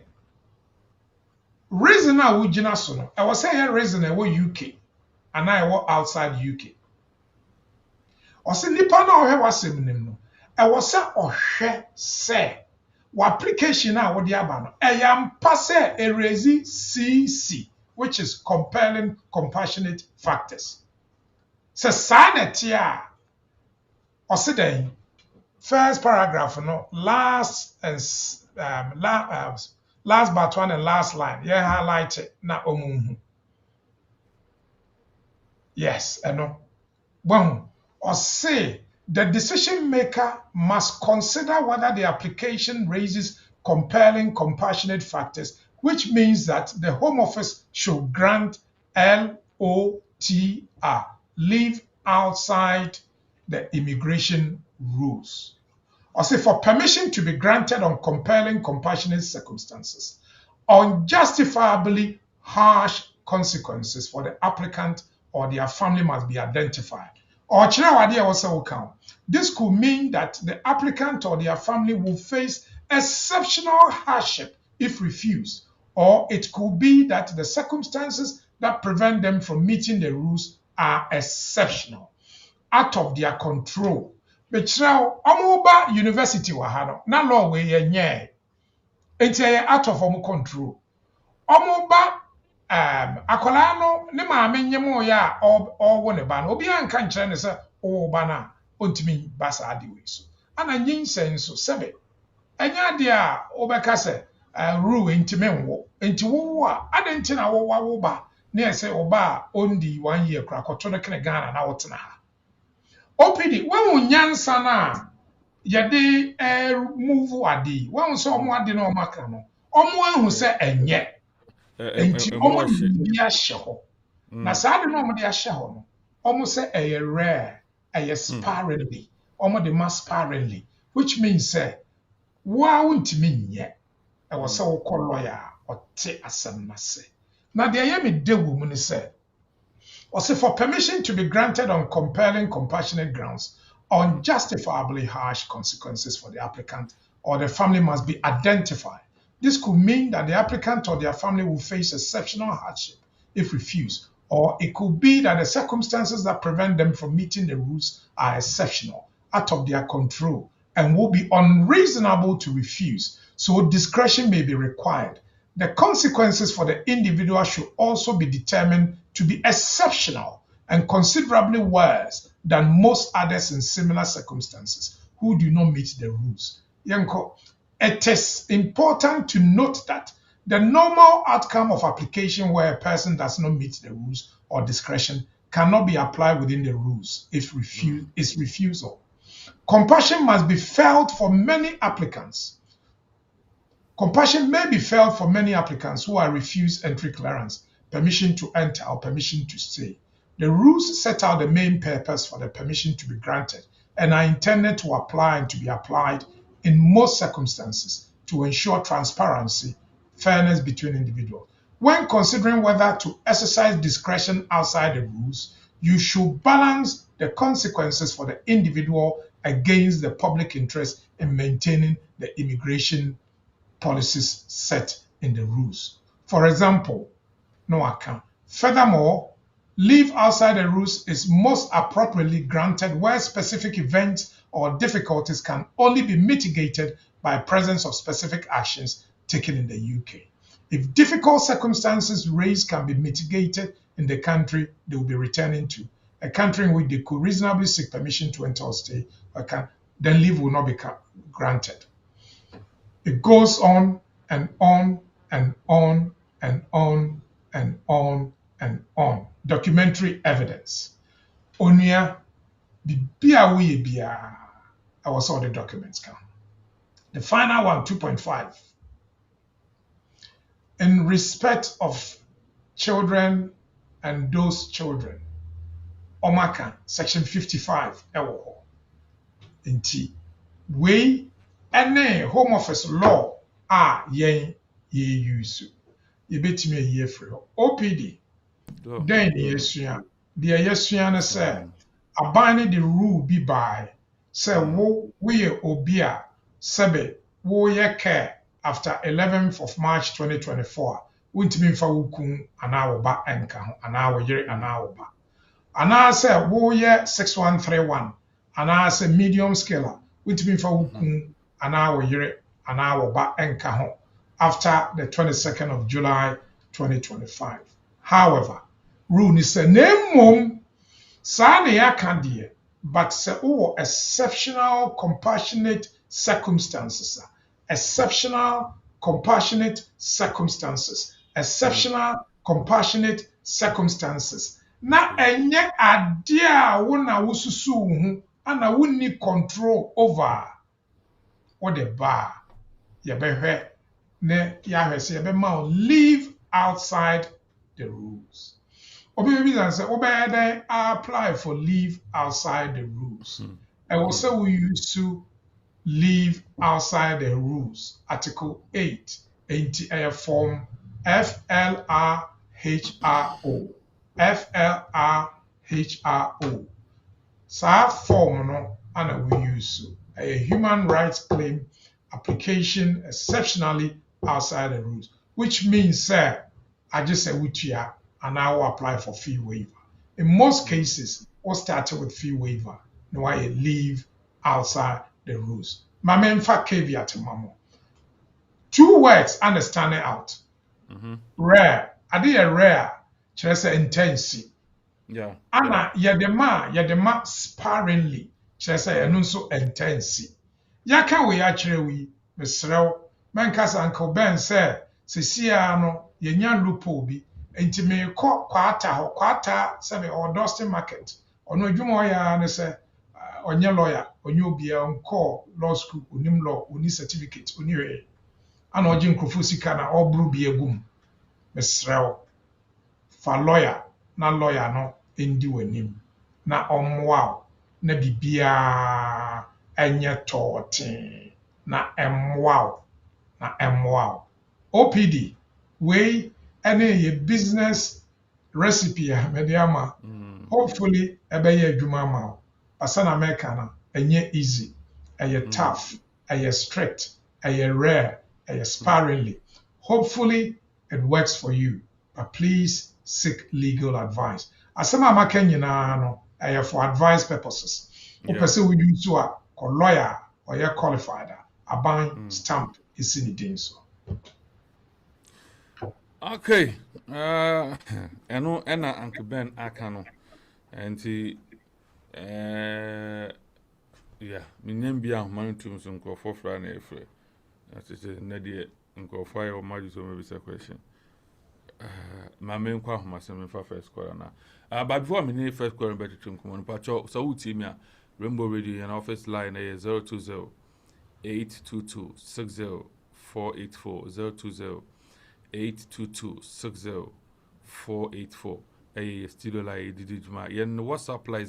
reason a wogyina so no ɛwɔ sɛ ɛyɛ reason a ɛwɔ UK anaa ɛwɔ outside UK. Ɔse nipa na ɔhwɛ w'asɛm nim no ɛwɔ sɛ ɔhwɛ sɛ w'application a wode aba no ɛyɛ mpa sɛ erezi CC which is compelling compassionate factors. Sɛ saa na ɛte a ɔse dɛn first paragraph no last but one and last line yɛ highlight it na ɔmo hu. Yes, ɛno. Well, or say the decision maker must consider whether the application raises compelling, compassionate factors which means that the Home Office should grant LOTR, leave outside the immigration rules. Or say for permission to be granted on compelling, compassionate circumstances, unjustifiably harsh consequences for the applicant or their family must be identified. Or this could mean that the applicant or their family will face exceptional hardship if refused, or it could be that the circumstances that prevent them from meeting the rules are exceptional, out of their control. But now, Omoba University wahano, na law we yenye, out of omo control. Omoba akola no ne maame nyemo ya owo ne ba no obi anka nkyere ne se o ba na ontimi ba sa ade we so ana nyinsen so sebe enya de a obeka se rule ntimi nwo enti wo a ade nti na wo ba na ese oba ondi 1 year kra koto ne kene Ghana na wotena ha OPD when nyansa na yede move ade when so omo ade na omaka no omo ahu se enye enti omo di ahye ho na saa de no omo de ahye ho no omo se eye rare eye sparingly omo de mass sparingly, which means say wa untimi nye e wo se wo lawyer ote asem na se na de ye me de wo mu ni se or say for permission to be granted on compelling, compassionate grounds, unjustifiably harsh consequences for the applicant or the family must be identified. This could mean that the applicant or their family will face exceptional hardship if refused, or it could be that the circumstances that prevent them from meeting the rules are exceptional, out of their control, and will be unreasonable to refuse, so discretion may be required. The consequences for the individual should also be determined to be exceptional and considerably worse than most others in similar circumstances who do not meet the rules. Yanko, it is important to note that the normal outcome of application where a person does not meet the rules or discretion cannot be applied within the rules if is refusal. Compassion must be felt for many applicants. Compassion may be felt for many applicants who are refused entry clearance, permission to enter, or permission to stay. The rules set out the main purpose for the permission to be granted and are intended to apply and to be applied in most circumstances to ensure transparency, fairness between individuals. When considering whether to exercise discretion outside the rules, you should balance the consequences for the individual against the public interest in maintaining the immigration policies set in the rules. For example, no account. Furthermore, leave outside the rules is most appropriately granted where specific events or difficulties can only be mitigated by presence of specific actions taken in the UK. If difficult circumstances raised can be mitigated in the country they will be returning to, a country in which they could reasonably seek permission to enter or stay, then leave will not be granted. It goes on and on and on and on and on and on. Documentary evidence. Onia, bibia we bia. I was all the documents come. The final one, 2.5. In respect of children and those children, Omaka, section 55, ewo. Inti, we ene Home Office law ye use. You bet me a year free. OPD. Then yesua. The yesua na say abide the rule be by. Say we obia sebe wo ye care after 11th of March 2024. Wuntimi fa wukun ana wo ba enka ho ana wo yere ana wo ba. Ana say wo ye 6131 ana say medium scaler. Wuntimi fa wukun ana wo yere ana wo ba enka ho after the 22nd of July 2025. However, rule ni say nemom sa na ya ka de but say exceptional compassionate circumstances. Exceptional compassionate circumstances. Exceptional compassionate circumstances. Na enye ade a wo na wosusu hu ana wo ni control over what the bar ye behwe ne yahwɛ sɛ yɛbɛma live outside the rules. Obi bi say obey then apply for leave outside the rules. And we say we used to leave outside the rules. Article 8 a form FLRHRO. FLRHRO. Sa form no and we use a human rights claim application exceptionally outside the rules, which means sir, I just say we and I will apply for fee waiver. In most cases, we'll start with fee waiver. No, I leave outside the rules. My main fact caveat, mamo. 2 words understanding out. Rare. I did a rare. Just intense. Yeah. Anna, yedema sparingly. Just say and so intense. Ya can we actually Mr. Mankas Uncle Ben said, Ceciano, yenya lupo bi. Enti me kɔ kwata sɛbe ɔwɔ Dustin Market ɔno adwuma ɔyɛ ne sɛ ɔnyɛ lawyer ɔnyɛ obia ɔnkɔ law school onim law oni certificate oni hwee ana ɔgye nkurɔfo sika na ɔboro bi agum mesrɛw fa lawyer na lawyer no ndi w'anim na ɔmmoa na bibia ɛnyɛ tɔɔten na ɛmmoa OPD wei any business recipe mediama hopefully ebeye adwuma ma asana America na enye easy tough strict rare sparingly hopefully it works for you but please seek legal advice asama maka nyina no for advice purposes person we use to a lawyer or qualified aban stamp is in the so. Okay. Eno ena Uncle Ben akano. Enti yeah, minyem bia man tum so nkofo fra na efre. That is na de nkofo ayo madu so maybe say question. Ma me nkwa homa se me fa first call na. But before me need first call better tum come on pacho so wuti me a Rainbow Radio and office line is 020 822 60484 020 822-60-484. Studio line Didijuma. Yen WhatsApp line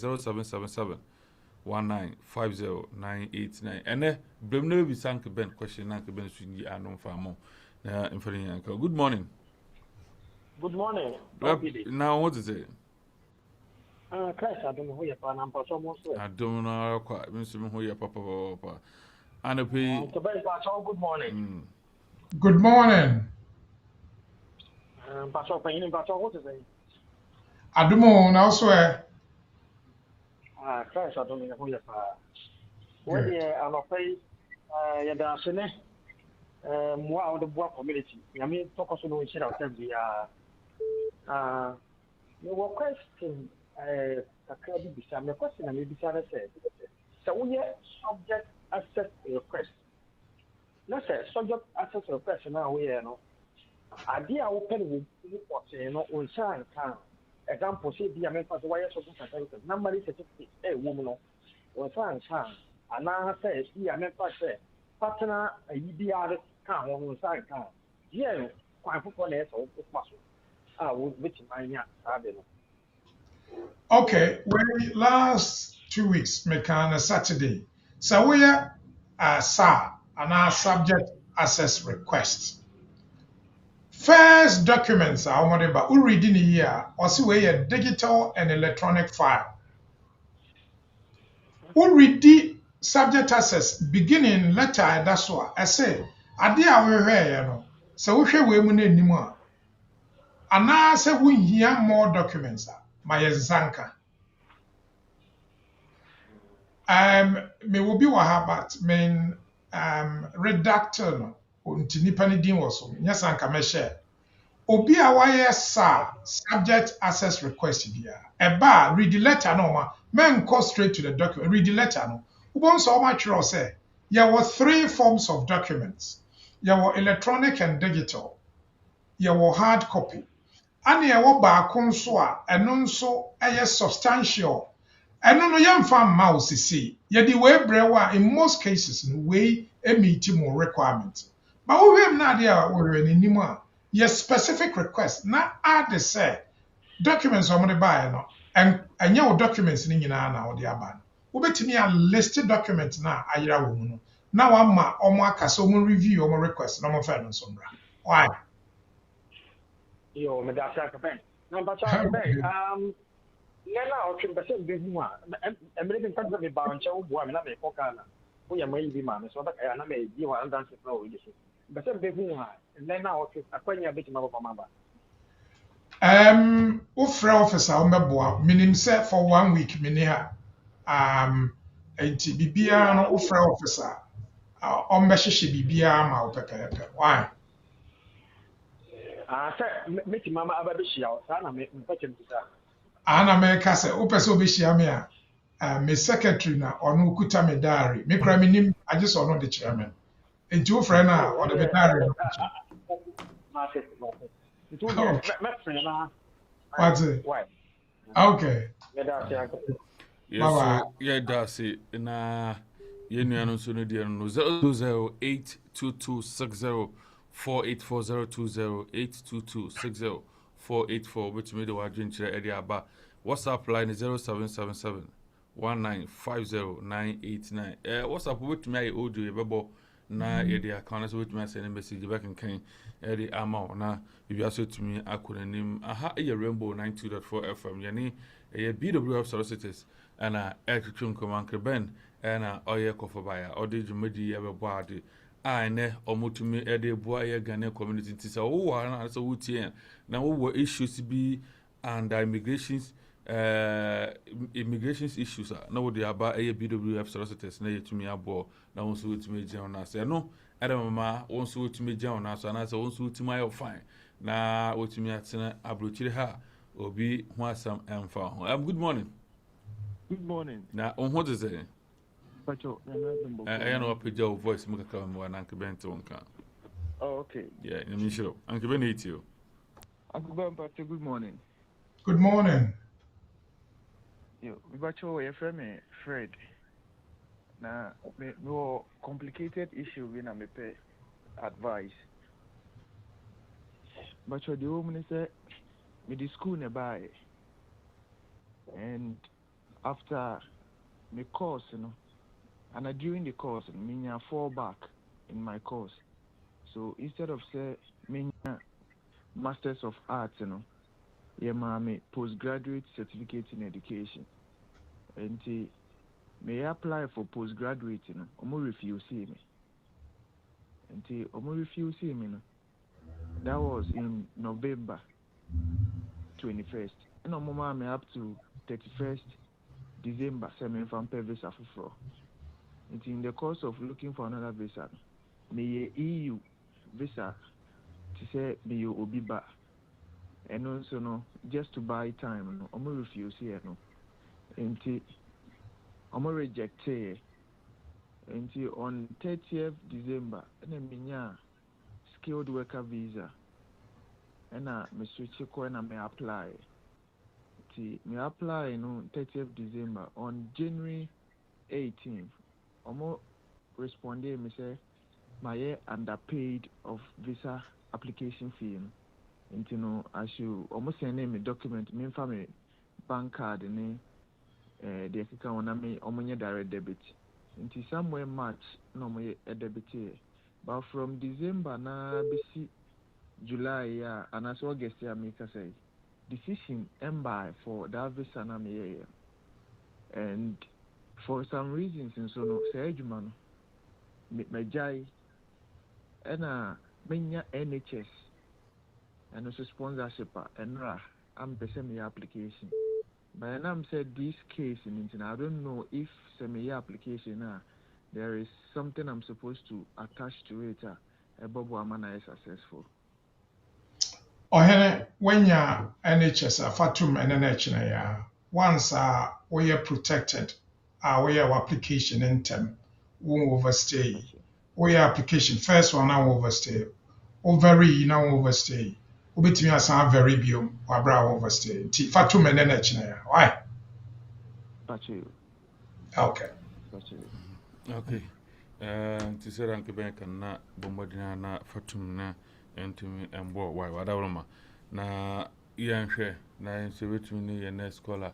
0777-1950-989. And Bremno be sank Ben question Nank Ben Swingy and non farmo. Good morning. Good morning. Now what is it? Christ, I don't know who you're from. I don't know quite Mr. Who you're papa. And good morning. Good morning. Pastor, what is it? Adumo na swear. Christ, I don't know who you're from. When I'm afraid, you're dancing. More of the work community. I mean, focus on which I'll tell you. Your question, a credit beside my question, and maybe said, so we are subject access request. Let's say subject access request now we are no. Idea open with report on sign can example say the American wire social certificate normally certificate a woman on sign and now say the American say partner a EBR can on sign can yeah quite for less or which mine okay well last 2 weeks make on a Saturday so we are SAR and our subject access request. First documents are about we read in a year or see where a digital and electronic file. We read the subject access beginning letter that's what I say. I did our so we share women anymore. And now say we hear more documents. My zanka. Me will be what about main redactor no. Unti nipa ni din wɔ so nya sanka mɛhyɛ obi a wayɛ sa subject access request bia ɛba read the letter no ma go straight to the document read the letter no wobon so ma twerɛ sɛ yɛwɔ 3 forms of documents yɛwɔ electronic and digital yɛwɔ hard copy ana yɛwɔ baako nso a ɛno nso ɛyɛ substantial ɛno no yɛmfa mma wo sisi yɛde we brɛ wa in most cases no we meet more requirements. But we have not there we're in anymore. Yes, specific request. Not add the say documents on the buy no. And your documents in na the aban. Ubetimi a listed documents na ayira wo mu no. Now I'm aka so mo review omo request no mo fa no so bra. Why? Yo, me da sa ka ben. Number cha ben. Nena o trim bese be hu a. Emre bin tagba me ba ncha wo bua me na me ko kana. Wo ya mai bi ma me so da ka na me bi wa andan se pro yi so. Bese be hu a. Nena o trim akwanya be ma ba ma ba. Ufra officer umeboa minim say for 1 week minia enti bibia no ufra officer ombehyehe bibia ma opepepe why Say meti mama aba be hia o sa na me mpachem bisa. ana me ka say opese obehia me a me secretary na ono kuta me diary me kra minim agye so ono de chairman enti ufra na o de me diary no Ma se. Itu me friend na. What's it? Why? Okay. Yes, so yeah, that's it. Na yenu anu so no dia no 008226048402082260484 which made the wadrin chere area aba. WhatsApp line is 0777195089. WhatsApp with me audio yebebo na yedi account so with me send message back and can edi ama na if you to me akonanim aha e Rainbow 92.4 FM yani e BWF Solicitors and execution command Ben and oye kofobaya odi jumedi yebebo ade ne omutumi ede boa ye Ghana community tisa wo na so wutie na wo issues bi and immigrations issues na wo de aba BWF Solicitors na yetumi abo na won so wetumi jeon na se no mama won so wetumi jeon na so na se won so wetumi ayo fine na wetumi atena abrochire ha obi ho asam emfa ho. Good morning. Good morning. Na on ho de say Pacho, I know your voice muka kama mwa na Uncle Ben tonka. Oh, okay. Yeah, I'm sure. Uncle Ben eat you. Uncle Ben, Pacho, good morning. Good morning. Yo, Pacho, your friend me Fred. Na me complicated issue when I me pay advice. Pacho, the woman say me the school nearby, and after me course, you know. And during the course, I fall back in my course. So instead of say Masters of Arts, you know, me postgraduate certificate in education. And may I apply for postgraduate, you know, omo refuse me. And omo refuse me, you know. That was in November 21st. And omo me up to 31st December, semi from visa for. In the course of looking for another visa, me EU visa to say me obiba, and also no just to buy time. No, I'm refuse here no, and I'm reject here. And on 30th December, and then skilled worker visa, and me switch and I may apply. Me apply no 30th December on January 18th. Omo responded me say my underpaid of visa application fee. And you know I should almost send me document me family bank card and the account on me omo direct debit. Until somewhere March no me a debit here. But from December na BC July and as August make say decision by for that visa na me and for some reasons in so no say adwuma no me jai na menya NHS and also sponsorship and I'm person me application but I'm said this case in I don't know if some application there is something I'm supposed to attach to it above amana is successful. When your NHS fatum NHS na ya once we are protected we are application in term won't overstay. We application first one now overstay. Ovary now overstay. Ubitimi asan very biom wabra overstay. Ti fatum NHS na ya. Why? Pacho. Okay. Pacho. Okay. to say Uncle Bank and not Bombardina Fatum and Embo, why, whatever. Na Ian Share, na so between the next scholar,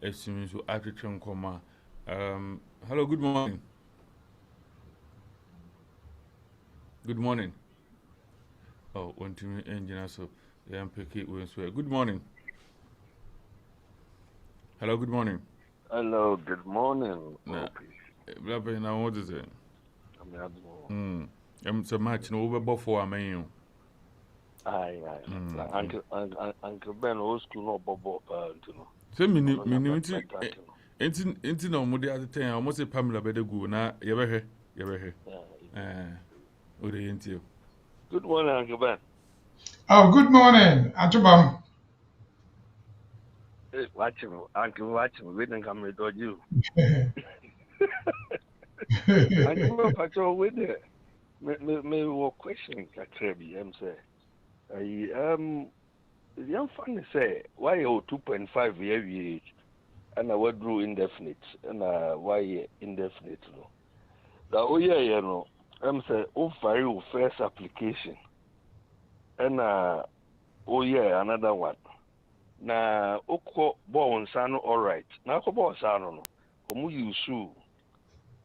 estimate to attitude comma. Hello, good morning. Good morning. Oh, one to me engine so yeah, pick it when swear. Good morning. Hello, good morning. Hello, good morning. Nah, now what is it? I'm so much no over before I mean. Aye. Uncle Ben, old school, no Bobo, So, Ain't no more the other time. I almost say Pamela better go now. You ever hear? What do you into? Good morning, Uncle Ben. Oh, good morning, Atubam. Watch him, we didn't come with you. Uncle Ben, Patrol with it. Maybe what question can be, say. The young funny say, why you 2.5 year and I would do indefinite, and why indefinite? No, you know, say, very first application, and another one. Na oko born sano all right. Na oko born sano no. Omu use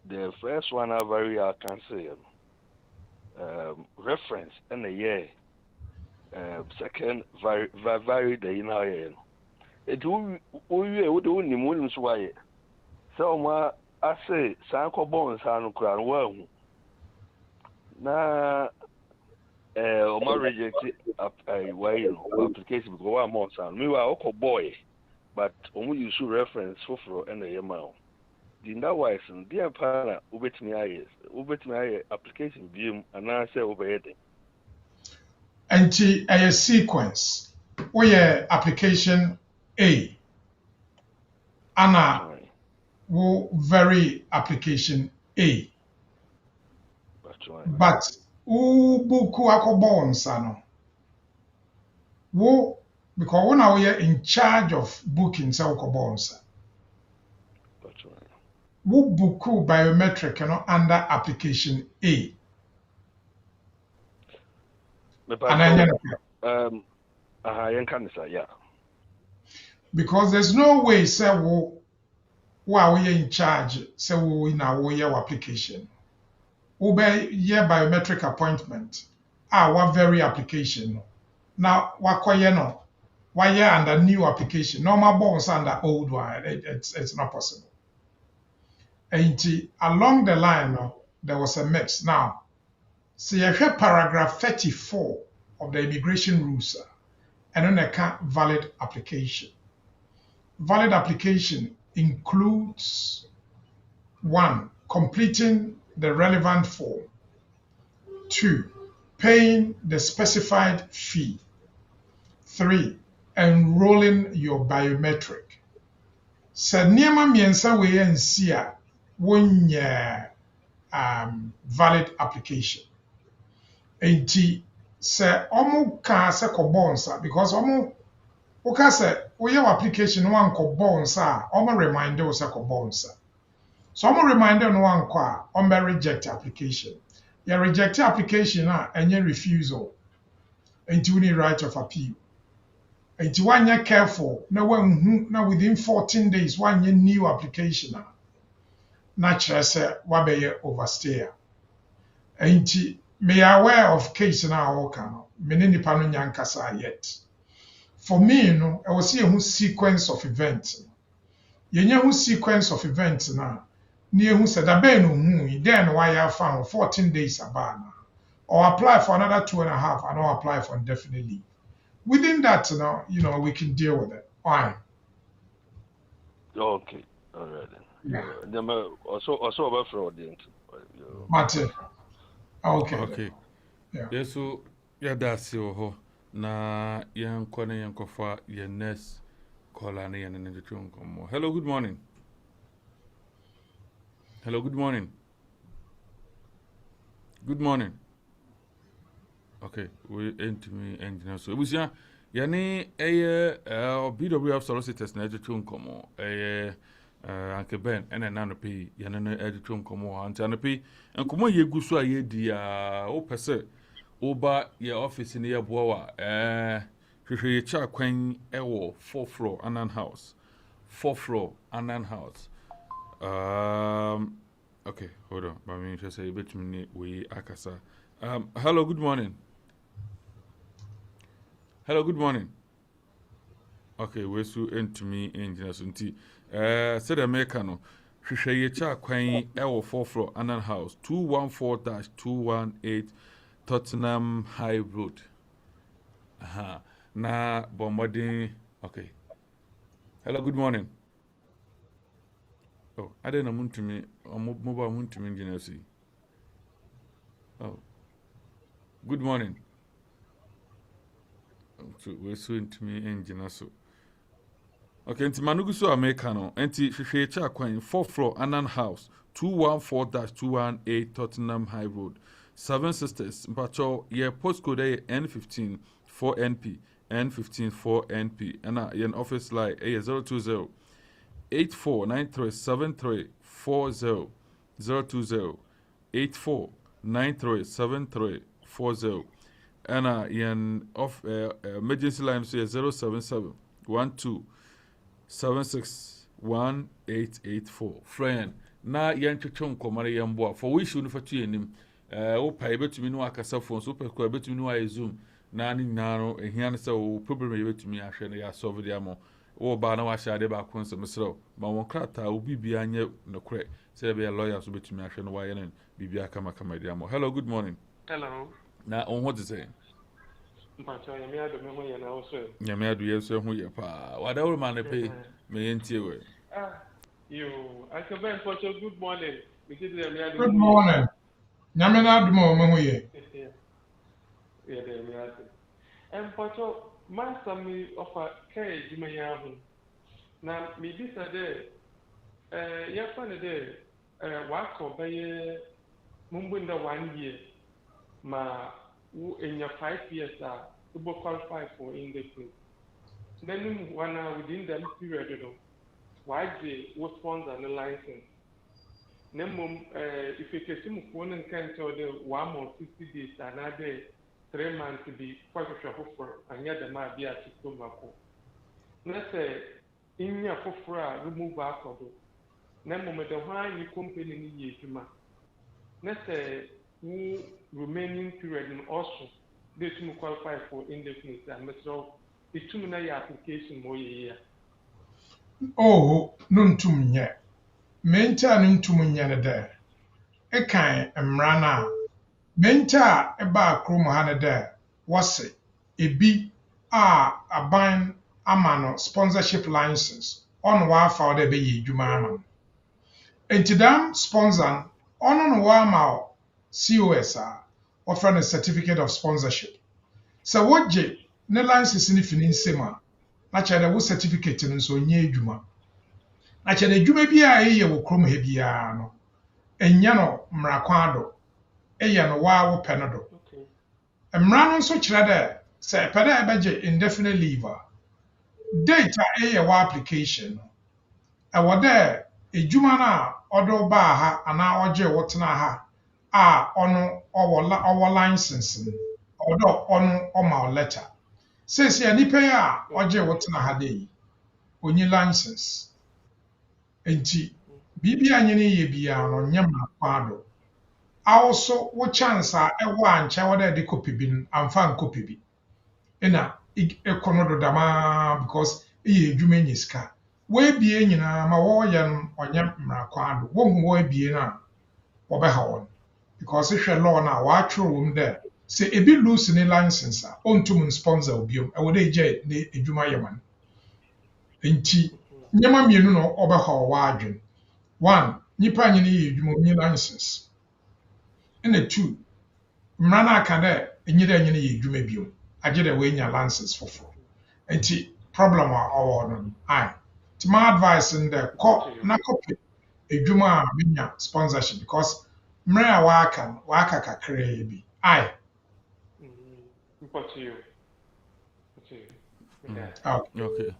the first one are very I can say reference and a year. Second very the in our year. It will would only moon why. So ma I say sanko born sano crown well. Na Oma rejected application because one more sound. Meanwhile, okay boy, but only you should reference for and a yamau. The that wise and dear partner, ubet me application view and I say over And a sequence where application A, Anna, wo very application A. But buku akobonsa no. Wo because when we are in charge of booking sa akobonsa. Wo buku biometric under application A. Yeah. Because there's no way say wo we are in charge say we in our application. Ube year biometric appointment. What very application. Now, wakoye no. Why under new application? Normal bonds under old one. It's not possible. And along the line, there was a mix. Now, see, I heard paragraph 34 of the immigration rules, and then I can't valid application. Valid application includes 1. Completing the relevant form. 2. Paying the specified fee. 3. Enrolling your biometric. Sɛ nneɛma mmiɛnsa wei ansi a wonyɛ valid application. Enti sɛ ɔmo kaa sɛ kɔbɔ nsa because ɔmo woka sɛ woyɛ wɔ application no wankɔbɔ nsa a ɔmo remind wo sɛ kɔbɔ nsa. So ɔmo remind no wankɔ a ɔmo reject application. Yɛ reject application a ɛnyɛ refusal. Enti wo need right of appeal. Enti wanyɛ careful na wanhu na within 14 days wanyɛ new application a na kyerɛ sɛ wabɛyɛ overstay. Enti me aware of case na wɔka no me ne nipa no nya nkasa yet. For me no ɛwɔ sɛ yɛhu sequence of events. Yɛnya hu sequence of events na yɛhu sɛ da bɛn no hu then wayɛ afa ho 14 days aba na or apply for another 2.5 and or apply for indefinite leave. Within that, we can deal with it. Why? Okay, all right. Yeah. Also about fraud. Martin. Okay. Yeah. Yes, so that's your na young corner young kofa your next call and in the tune come. Hello, good morning. Hello, good morning. Good morning. Okay, we into me engineer so it was yani BWF solicitors na ejo chun komo Uncle Ben and an pay Yanana editor Como and Tanapi and Como ye gusua ye dia o pese oba ye office in the boa ye cha kwen ewo 4th floor Anan house 4th floor Anan house okay hold on but me just say bet me we akasa hello good morning okay we so into me engineers unti said America no hwehwe ye cha kwan ewo 4th floor Anan house 214-218 Tottenham High Road na bombarding okay hello good morning oh I don't know to me mobile to me engineers oh good morning so we so into me engineers okay, nti manugu so America no. Nti hwehwe cha kwan 4th floor Anan House 214-218 Tottenham High Road. 7 Sisters. Mpacho ye postcode N15 4NP N15 4NP. And ye office line 020 84937340 020 84937340. And ye emergency line so 077 12 761884 friend na yanchechon komare yamboa for we should for tu enim o pa betumi no akasa phone so pe ko betumi no ay zoom na ni nyaro ehia ne se o problem betumi ahwe ne ya solve dia mo o ba na wa shade ba kon se mesro ma won krata o bibia nye no kre se be lawyer so betumi ahwe no wa ye ne bibia kama dia mo hello good morning hello na on what to say mpacho yami ado me ho ye na wo so nyame ado ye so ho ye pa wada wo ma ne pe me yentie we you Uncle Ben mpacho good morning good morning nyame na ado me ho ye yeah de me ase mpacho master me offer care juma ya ho na me bisa de ya fa ne de wa ko baye mumbunda 1 year ma in your 5 years to qualify for indefinite. Then within that period, why they will sponsor the license. Then if you can see phone and can tell the 1 or 60 days, another 3 months to be quite a shop for and yet the might be a system. Let's say in your for remove back of it. Then moment the why you company in years. Let's say who remaining period in also they to qualify for indefinite and so it's too many application more year. Oh, no to me. Maintain to me there. A kind emrana. Maintain a bar chroma there. Was it? A B a bind amano sponsorship license on wa for the be Jumaman. And to them sponsor on wa COS offering a certificate of sponsorship. So what J ne license ni fini nsema na kyerɛ wo certificate no nso nye adwuma. Na kyerɛ adwuma bi a ɛyɛ wo krom ha biara no enya no mmrakwan do ɛyɛ no wa wo pɛ no do. Mmara no nso kyerɛ dɛ sɛ ɛpɛ dɛ ɛbɛgye indefinite leave a date a ɛyɛ wɔ application no ɛwɔ dɛ adwuma no a ɔde baa ha anaa ɔgye wo tena ha a ɔno ɔwɔ license no ɔdɔ ɔno ɔma letter says ya nipa ya ɔgye wo tena ha de onyi license enti bibi anye ne ye bia no nyam na kwado also wo chance a ɛwɔ ankyɛ wɔ dɛ de copy bi amfa copy bi ena ekono do dama because ɛyɛ adwuma nyi sika wo ebie nyina ma wo yɛ no ɔnyɛ mmra kwado wo hu wo ebie na wo bɛha wɔn because hwɛ law na wɔatwerɛ wɔ mu dɛ sɛ ebi lose ne license a ontum sponsor obiom ɛwɔ dɛ gye ne adwuma yɛ man nti nyɛma mmienu no ɔbɛha wɔ adwen one nipa nyine yɛ adwuma onye license ɛna two mmara no aka dɛ enyi dɛ nyine yɛ adwuma biom agye dɛ wɔanya license foforɔ nti problem a ɔwɔ no ai nti my advice n dɛ kɔ na kɔpɛ adwuma a benya sponsorship because mmara a wɔaka kakraa bi ai Okay. Okay.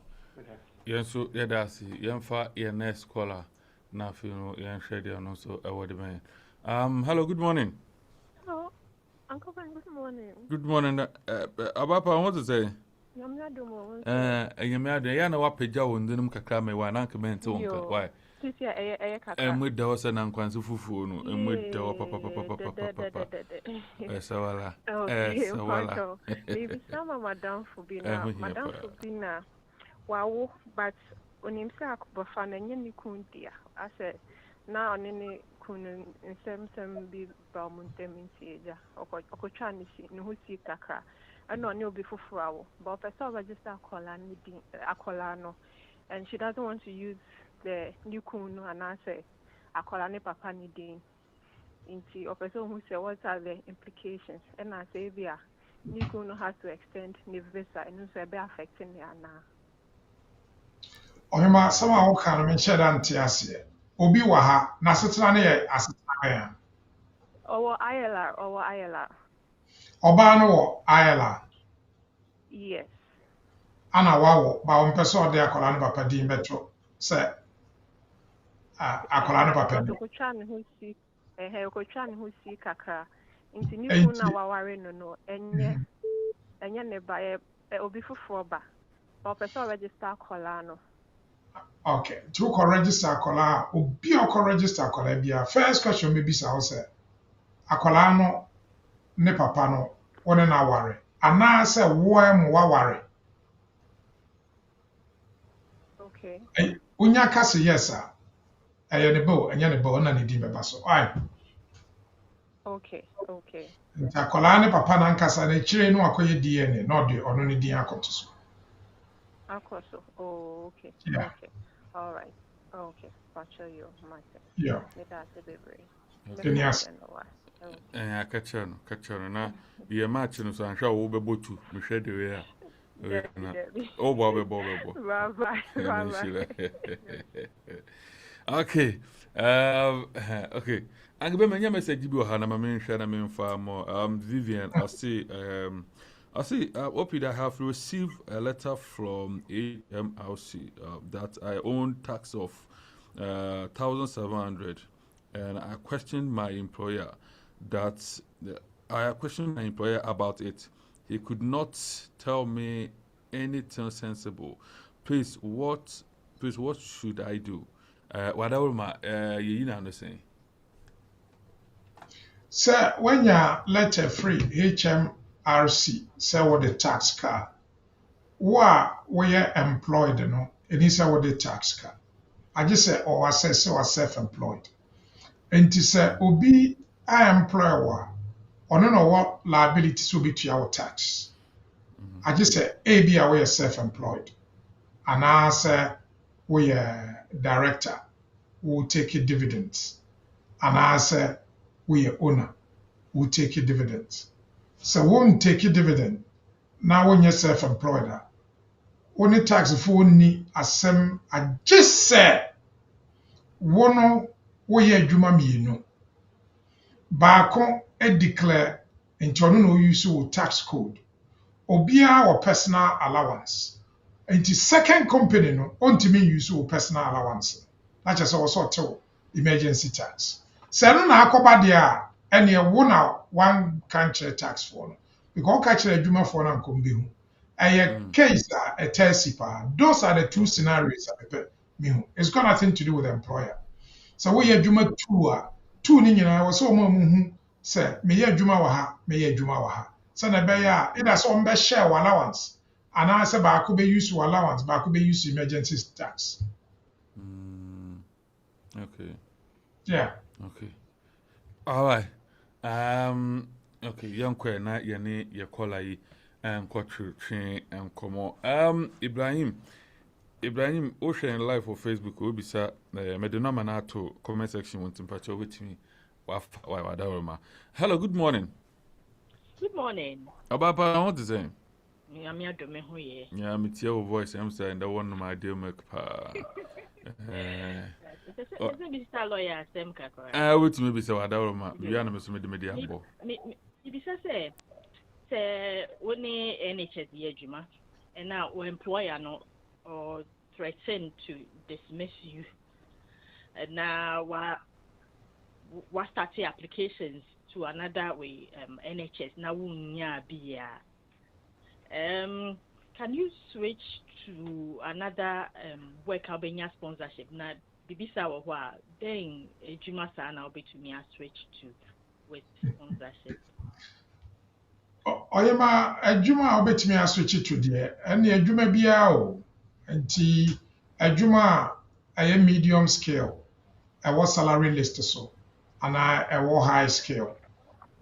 so that's Yenfa your next caller. Now you Yen Shady and also a word man. Hello, good morning. Hello, Uncle Ben, good morning. Good morning. Abapa, what to say? Yamyadumo. Yamada, what page on the Kakame, one uncle meant to why? This year, a kaka. And with the Osan and Quansufu, and with the papa. Sawala. Okay, Pancho. Maybe some of Madame Fubina. Madame Fubina. Wow, but when him say Akubafan and Yenny Kuntia, I said, now on any Kun and some be Balmuntem in Siega, or Cochanisi, no see Kakra. I know you'll be for flower, but I saw register Acolano, and she doesn't want to use the new Kun and I say Acolane Papa Nidin. Into a person who say what are the implications, and I say yeah, new Kun has to extend the visa and also be affecting the now. Ohima sama wo kan me share dan te ase. Obi wa ha na setena ne ye asetena ya. Or ILR. Oba no wo ayela. Yes. Ana wawo ba wo mpese ode akola ne papa din beto. Se akola ne papa. Okotwa ne ho si kakra. Nti ni ku na waware no enye ne ba obi foforo ba. Ba pese register akola no. Okay, to register akola, obi o register akola bia. First question maybe say how say akola no ne papa no one na ware. Ana say wo em waware. Okay. Unya ka say yes ah. Eye ne bo, enya ne bo na ne din beba so. Ai. Okay. Nti akola ne papa na nkasa na chire no akoye DNA no de ono ne din akoto so. Akoso. Oh, okay. Yeah. Okay. All right. Okay. I'll show you my thing. Yeah. That's a baby. Yes. I catch on na ye match no so anhwa wo bebotu me hwe de we a. Oh, Bobby. Bye. Okay. Okay. I'm going to message you Hannah mention I mean far more. Vivian, I see Opie, I have received a letter from AMRC that I own tax of 1,700, and I questioned my employer about it. He could not tell me anything sensible. Please, what should I do? Whatever you understand. Sir, when you letter free HMRC, say what the tax card, where employed, it is what the tax card. I just say, I say, so self-employed. And to say, obi, I employer, or no what liabilities will be to our tax. I just say, we are self-employed. And I say, we are director, who will take dividends. And I say, we are owner, who will take dividends. So won't take a dividend. Now when you're self-employed, only tax for ni asem I just said one way juma mienu. Baako declare into no use tax code. Obia or personal allowance. And the second company no ontimi use personal allowance. Not just also tell emergency tax. So no na akoba dia and ye one country tax for no. Because country adwuma for na nkombe hu. Case a tesipa. Those are the two scenarios it's got nothing to do with the employer. So we adwuma two ni nyina wo so mo hu say me ye adwuma wa ha, me ye adwuma wa ha. So na be ya it does on be share allowance. And I say ba ko be use allowance, ba ko be use emergency tax. Okay. Yeah. Okay. All right. Okay, young queer na yene ye call yi kwatru train and komo. Ibrahim Ocean live for Facebook will be sir medina manato comment section want to with me. Hello, good morning. Good morning. Ababa, what is it? I'm here to me who ye. Yeah, me your voice. I'm saying the one my dear make pa. Maybe lawyer Sam Kakra. I would maybe say Adorama. You are not the media. Maybe say when NHS Yejuma and now employer no or threatened to dismiss you. And now what started applications to another way NHS now can you switch to another work Albania sponsorship now bibisa wa then ejuma sa na obi to me switch to with sponsorship Oyema adwuma a obetimi aswitch to de ene adwuma bia o nti adwuma a ɛyɛ medium scale ɛwɔ salary list so ana ɛwɔ high scale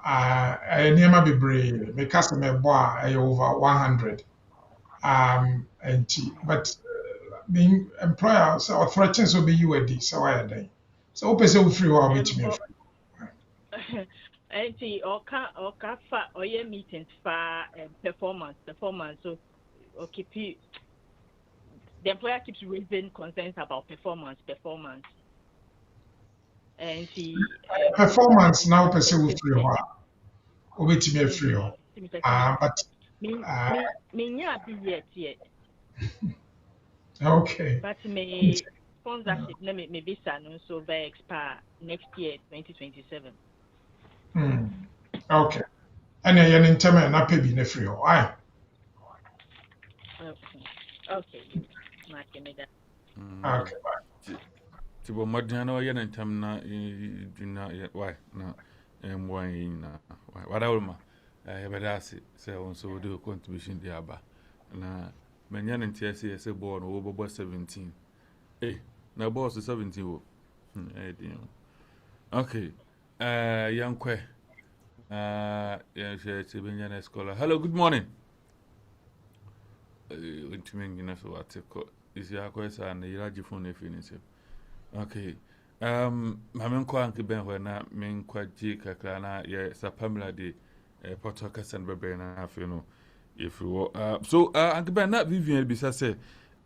ɛyɛ nneɛma bebree meka sɛ mɛbɔ a ɛyɛ over 100 but being employer sɛ ɔthreaten sɛ ɔbɛyi wadi sɛ wayɛ dɛn sɛ wopɛ sɛ wofiri hɔ a wobɛtumi afiri anti oka fa oye meetings fa performance so okay the employer keeps raising concerns about performance and he performance now wopɛ sɛ wofiri hɔ a wobɛtumi afiri hɔ but me nya be yet okay but me sponsorship na me visa no so by expire next year 2027. Okay. And then you ntɛm a na pɛ bi na firi hɔ aye. Okay. Okay, bye. Tibo madina na yen ntɛm na duna why na M1 na wada ulma bɛda ase sɛ wɔn so do contribution di aba na menya ne ntiase sɛ ball no wo bɔ 17 na ball so 17 wo okay yankwe yeah scholar. Hello, good morning. Okay. Mamen kwa anke ben hɔ na men kwa ji kakra na ye sapamla de potoka san bebe na afi no if you so anke ben na Vivian bisa se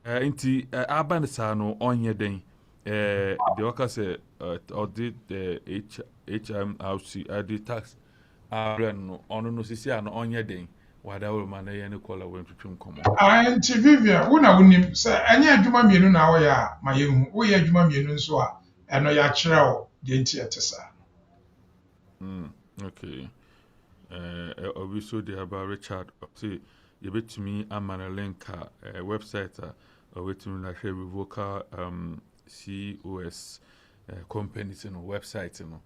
inti aban sa no onye den the worker say audit the HMRC the tax no ono no sisi ano onye den wada wo ma na ye ne kola we twetwem komo Anti Vivian wo na wonim sɛ ɛnyɛ adwuma mienu na wo ya ma yehu wo yɛ adwuma mienu nso a ɛno ya kyerɛw de nti ɛte sa okay obviously they about Richard say you betumi amana link website wetumi na share revoker COS companies no website no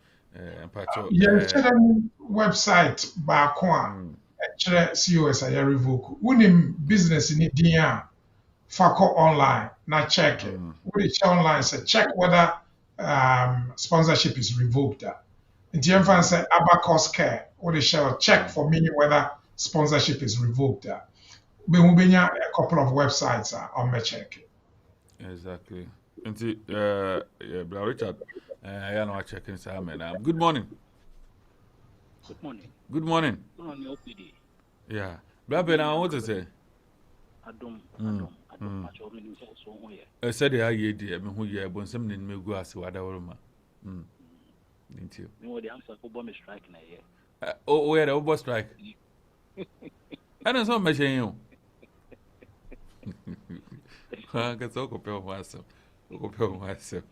website baako a ɛkyerɛ COS a yɛ revoke wonim business ni din a fakɔ online na check it wode check online say check whether sponsorship is revoked nti yɛmfa sɛ Abacus Care wode check for me whether sponsorship is revoked bɛhu bɛnya a couple of websites on check it. Exactly. Nti Bra Richard I know checking Simon. Good morning. Good morning. Yeah. Bra Ben what to say? Adom I said I ye dear me who ye bon some nin me go as wada worma. Didn't you? Me the answer for bomb strike na here. Oh yeah, the over strike. I don't know machine you. Get so compare myself. Compare myself.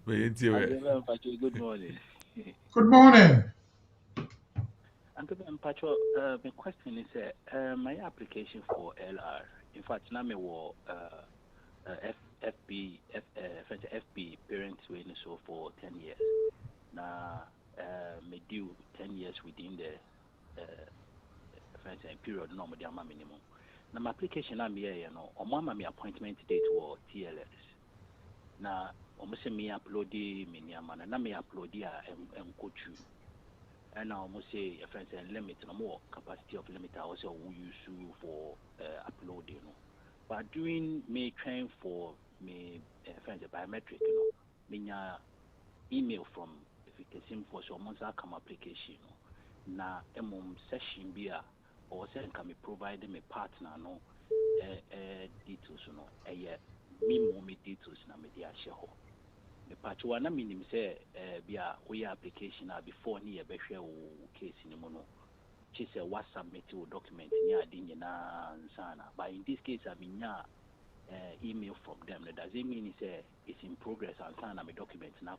Good morning. Good morning. And Pacho, my question is my application for LR. In fact, now me wo FP parent waiting so for 10 years. Now me due 10 years within the period no minimum. Now my application I'm here, my appointment date was TLS. Now almost me upload me niamana na me upload ya coach. And I almost say a friend and limit no more capacity of limit I also who use for uploading. But during me train for me friends biometric, me email from if it is for so months I come application. Na session be or send can me provide me partner no details no me details na me dia share ho. The part one I mean say we application before ni ebehwe case ni mo no she say what submit document ni adi nyina nsana but in this case I mean email from them. Does it mean it's in progress and sign my documents now?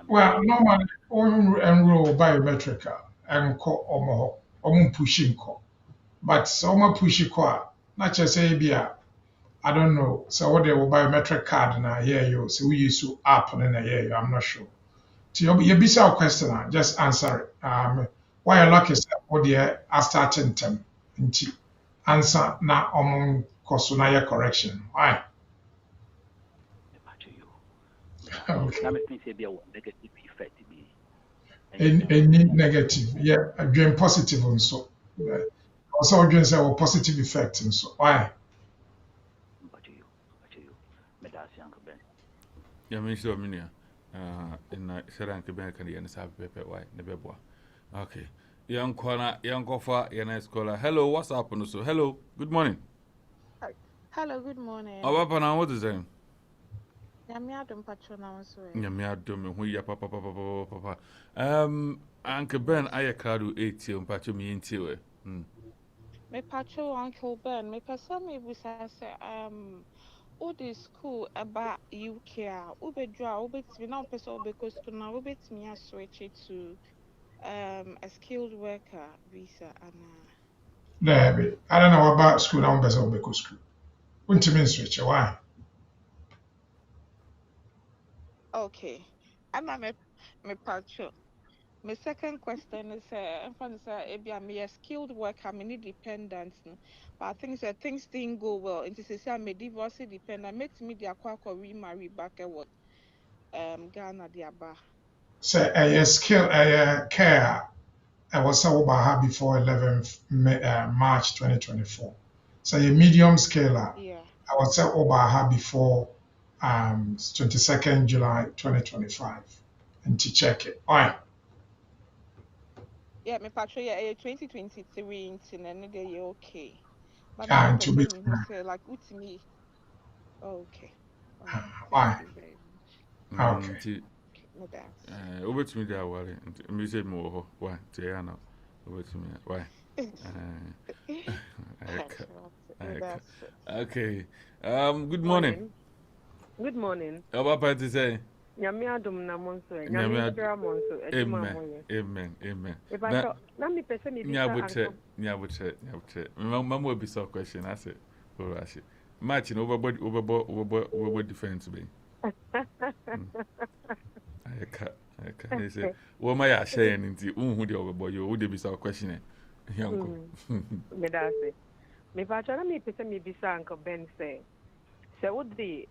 Well, normally, all enroll biometric and call pushing call. But some push call, not just say, I don't know. So what they will biometric card and I hear you. So we use to app and then I hear you. I'm not sure. So you be some question, just answer it. Why you lucky say what the starting term into answer na among course na your correction. Why? Okay. Negative effect. Any negative, yeah, again positive also. Also again say positive effect and so why? Yeah, me sure minia. In Seran Quebec and the NSA paper, why, never boy. Okay. Young corner, young cofer, young nice caller. Hello, what's up? Also, hello, good morning. Hello, good morning. Oh, Papa, now what is that? Yamiadum Patrona also. Yamiadum, who ya papa. Uncle Ben, I a crowd 80 on Patcho me into it. Me Patro, Uncle Ben, me person me was say, all this school about UK, ube draw, ube to now person because to now ube to me switch it to a skilled worker visa and There, I don't know about school now, best of because school. Wouldn't mean switch, why? okay. I'm a me Patro. My second question is, I'm trying to say, I'm a skilled worker, I'm independent, no? But I think that things didn't go well. And to say, I'm a divorce dependent, makes me the aqua remarry back at what Ghana, the Aba. Say a skill, a care. I was about her before 11th March 2024. So a medium scaler. Yeah. I was about her before 22nd July 2025. And to check it. All right. Yeah, my patro, yeah, 2023 in another day, okay. But now my And to be person who say, like, what's me? Okay. All right. Thank why? you very much. Okay. No, that's. Over to me there, Wally. And me say more. Why? Tiana. Over to me. Why? Okay. Good morning. Good morning. How about to say? Nyamiadum na monso. Nyamiadum monso. Amen. If I thought, let me person me Nyabuche. Mama will be so question. I said, oh, Rashi. Matching over defense be. I can't say, well, my share into who the overboy you would be so questioning. Young. Me that's it. Me patron me person me bisa Uncle Ben say. So would the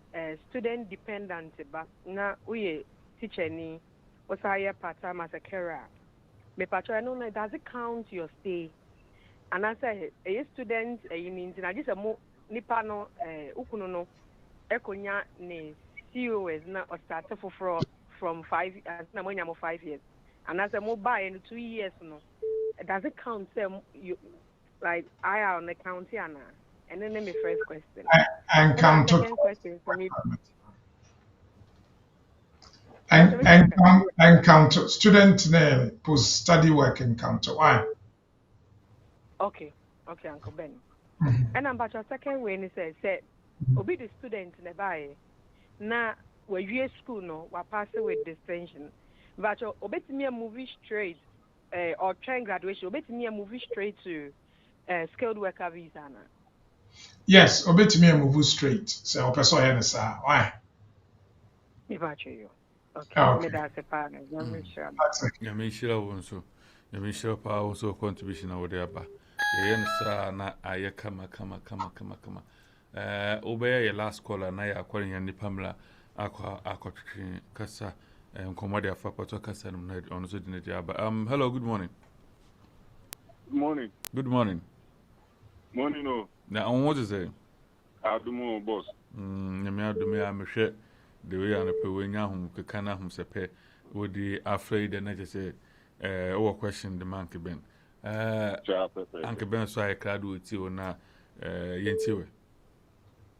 student dependent but na we teacher ni was hire part time as a carer. Me patron no like does it count your stay? And I say a student you mean na just a mo nipa no ukuno no ekonya ne COS na or start from 5 na mo nyamo 5 years. And I say mo buy in 2 years no. Does it count say you like I on the county ana? And then my first question. Encounter question for me. Encounter student name post study work encounter. Why? Okay, Uncle Ben. And I'm about your second way and said obi the student in the buy. Na we school no we pass with distinction. But obey me a movie straight or train graduation, obey me a movie straight to skilled worker visa na. Yes, obetumi move straight. So person here is why? Me bache you. Okay. Me that's a partner. Me sure also. Me sure pa also contribution over there ba. Ye nsa na aye kama. Obey your last caller na ya kwari ya nipamla akotwe kasa nkomode afa poto kasa no na ono so dinati aba. Hello, good morning. Good morning. Morning. Now, on what is it? Adumo boss. Adumo, I'm sure the way I'm a pewing home, Kakana home sepe, would be afraid and I say, or question the monkey Ben. Uncle Ben, so I cried with you now, Yentiwe.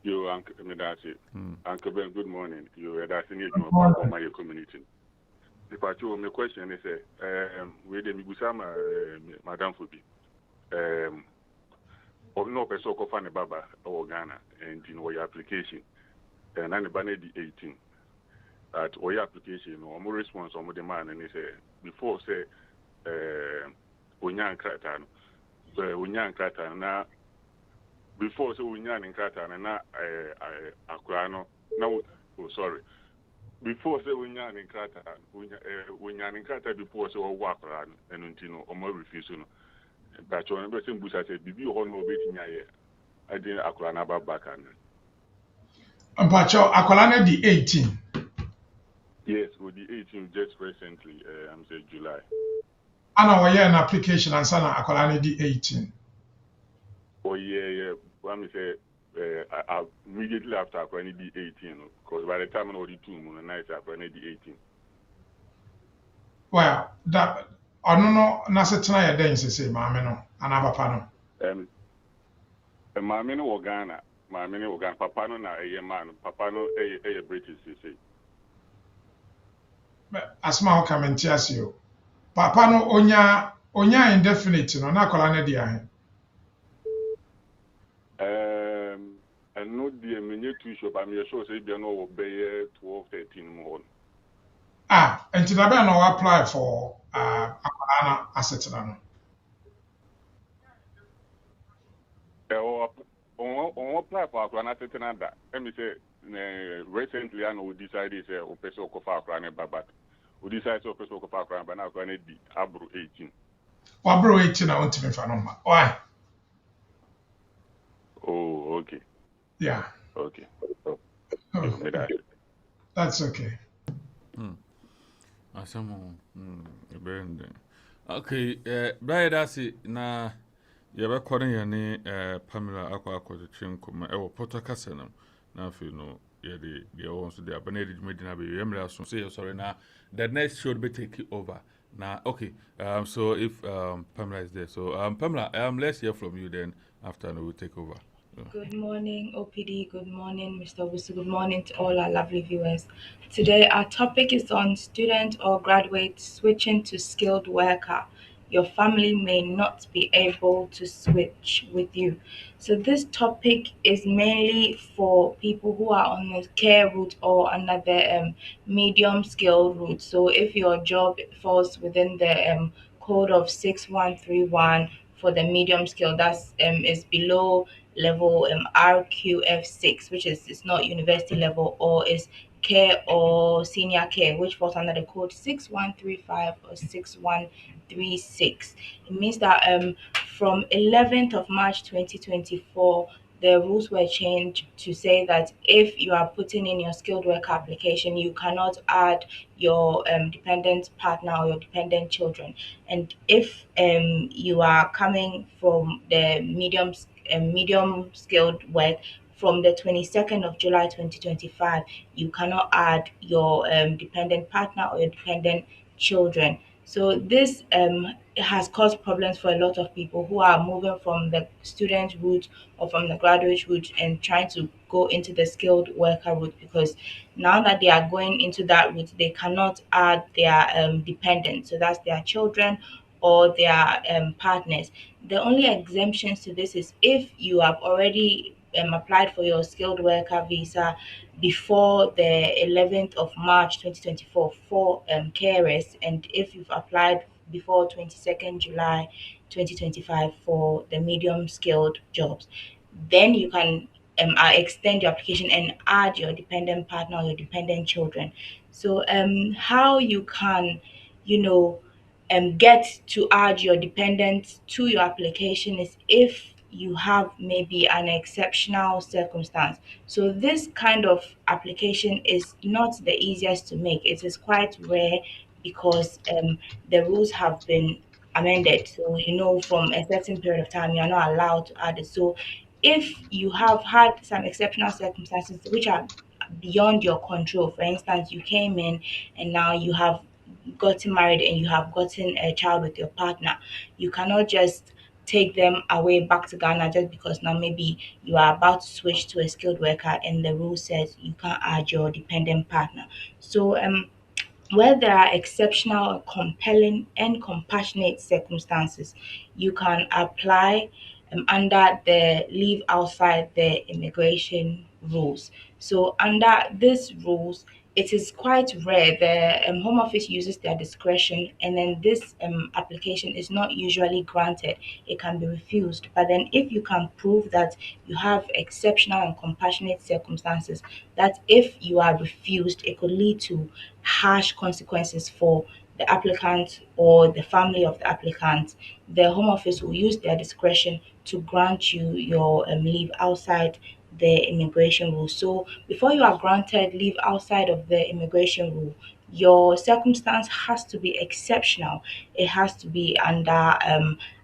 You, Uncle Medasi. Uncle Ben, good morning. You are asking me about my community. The part of my question is, where the Migusama, Madame Fubi. or no person ko fa ne baba or Ghana and your application and then the banner the 18 at or your application or more response on the man and he say before say unyan krata na before say unyan krata na akura no now oh sorry before say unyan krata unyan krata before say o akura no enu ntino o mo refuse no but on be say busa say bibi ho no obetinya ye adin akura na babaka no Mpacho akwala na di 18. yes with the 18 just recently I'm say July Ana woye an application and sana akwala na di 18. oh yeah let me say immediately after akura ni di 18 because by the time I already 2 months night akura ni di 18 Well, that ono no na setena ya den sese maame no ana papa no. maame no wɔ Ghana papa no na ɛyɛ man papa no ɛyɛ British sese Asma ho kamenti asio. Papa no onya indefinite no na akwala na di ahe. ɛno deɛ menye too sure but meyɛ sure sɛ bia no wɔ bɛyɛ 12-13 mu hɔ no Enti na be na apply for akwala na asetena no. on apply for akora na setena da me say recently I know decided say o pese o kofa akora ne baba o decide say o pese o kofa akora ba na akora ne di abro 18 Wa bro 18 na ontimi fa no ma. Why? oh okay Yeah. okay Oh, that's okay. Okay, Brian, that's it. Now, you're recording your name, Pamela Aqua Chinkuma, or Portocasanum. Now, if you know, the ones they are Benedict Medina, be Emily, so say, sorry, now, the next should be taking over. Now, okay, so if Pamela is there, so Pamela, let's hear from you then after we'll take over. Good morning, OPD. Good morning, Mr. Wusu. Good morning to all our lovely viewers. Today, our topic is on student or graduate switching to skilled worker. Your family may not be able to switch with you. So, this topic is mainly for people who are on the care route or another medium skilled route. So, if your job falls within the code of 6131 for the medium skill, that's is below level RQF6, which is it's not university level, or is care or senior care, which falls under the code 6135 or 6136. It means that from 11th of March 2024, the rules were changed to say that if you are putting in your skilled worker application, you cannot add your dependent partner or your dependent children. And if you are coming from the medium skilled work from the 22nd of July 2025, you cannot add your dependent partner or your dependent children. So this has caused problems for a lot of people who are moving from the student route or from the graduate route and trying to go into the skilled worker route, because now that they are going into that route, they cannot add their dependents, so that's their children or their partners. The only exemptions to this is if you have already applied for your skilled worker visa before the 11th of March 2024 for carers, and if you've applied before 22nd July 2025 for the medium skilled jobs, then you can extend your application and add your dependent partner or your dependent children. So how you can, you know, get to add your dependents to your application is if you have maybe an exceptional circumstance. So this kind of application is not the easiest to make. It is quite rare because the rules have been amended. So from a certain period of time, you are not allowed to add it. So if you have had some exceptional circumstances which are beyond your control, for instance, you came in and now you have gotten married and you have gotten a child with your partner, you cannot just take them away back to Ghana just because now maybe you are about to switch to a skilled worker and the rule says you can't add your dependent partner. So where there are exceptional, compelling, and compassionate circumstances, you can apply under the leave outside the immigration rules. So under these rules, it is quite rare. The Home Office uses their discretion, and then this application is not usually granted. It can be refused. But then, if you can prove that you have exceptional and compassionate circumstances, that if you are refused, it could lead to harsh consequences for the applicant or the family of the applicant, the Home Office will use their discretion to grant you your leave outside the immigration rule. So before you are granted leave outside of the immigration rule, your circumstance has to be exceptional. It has to be under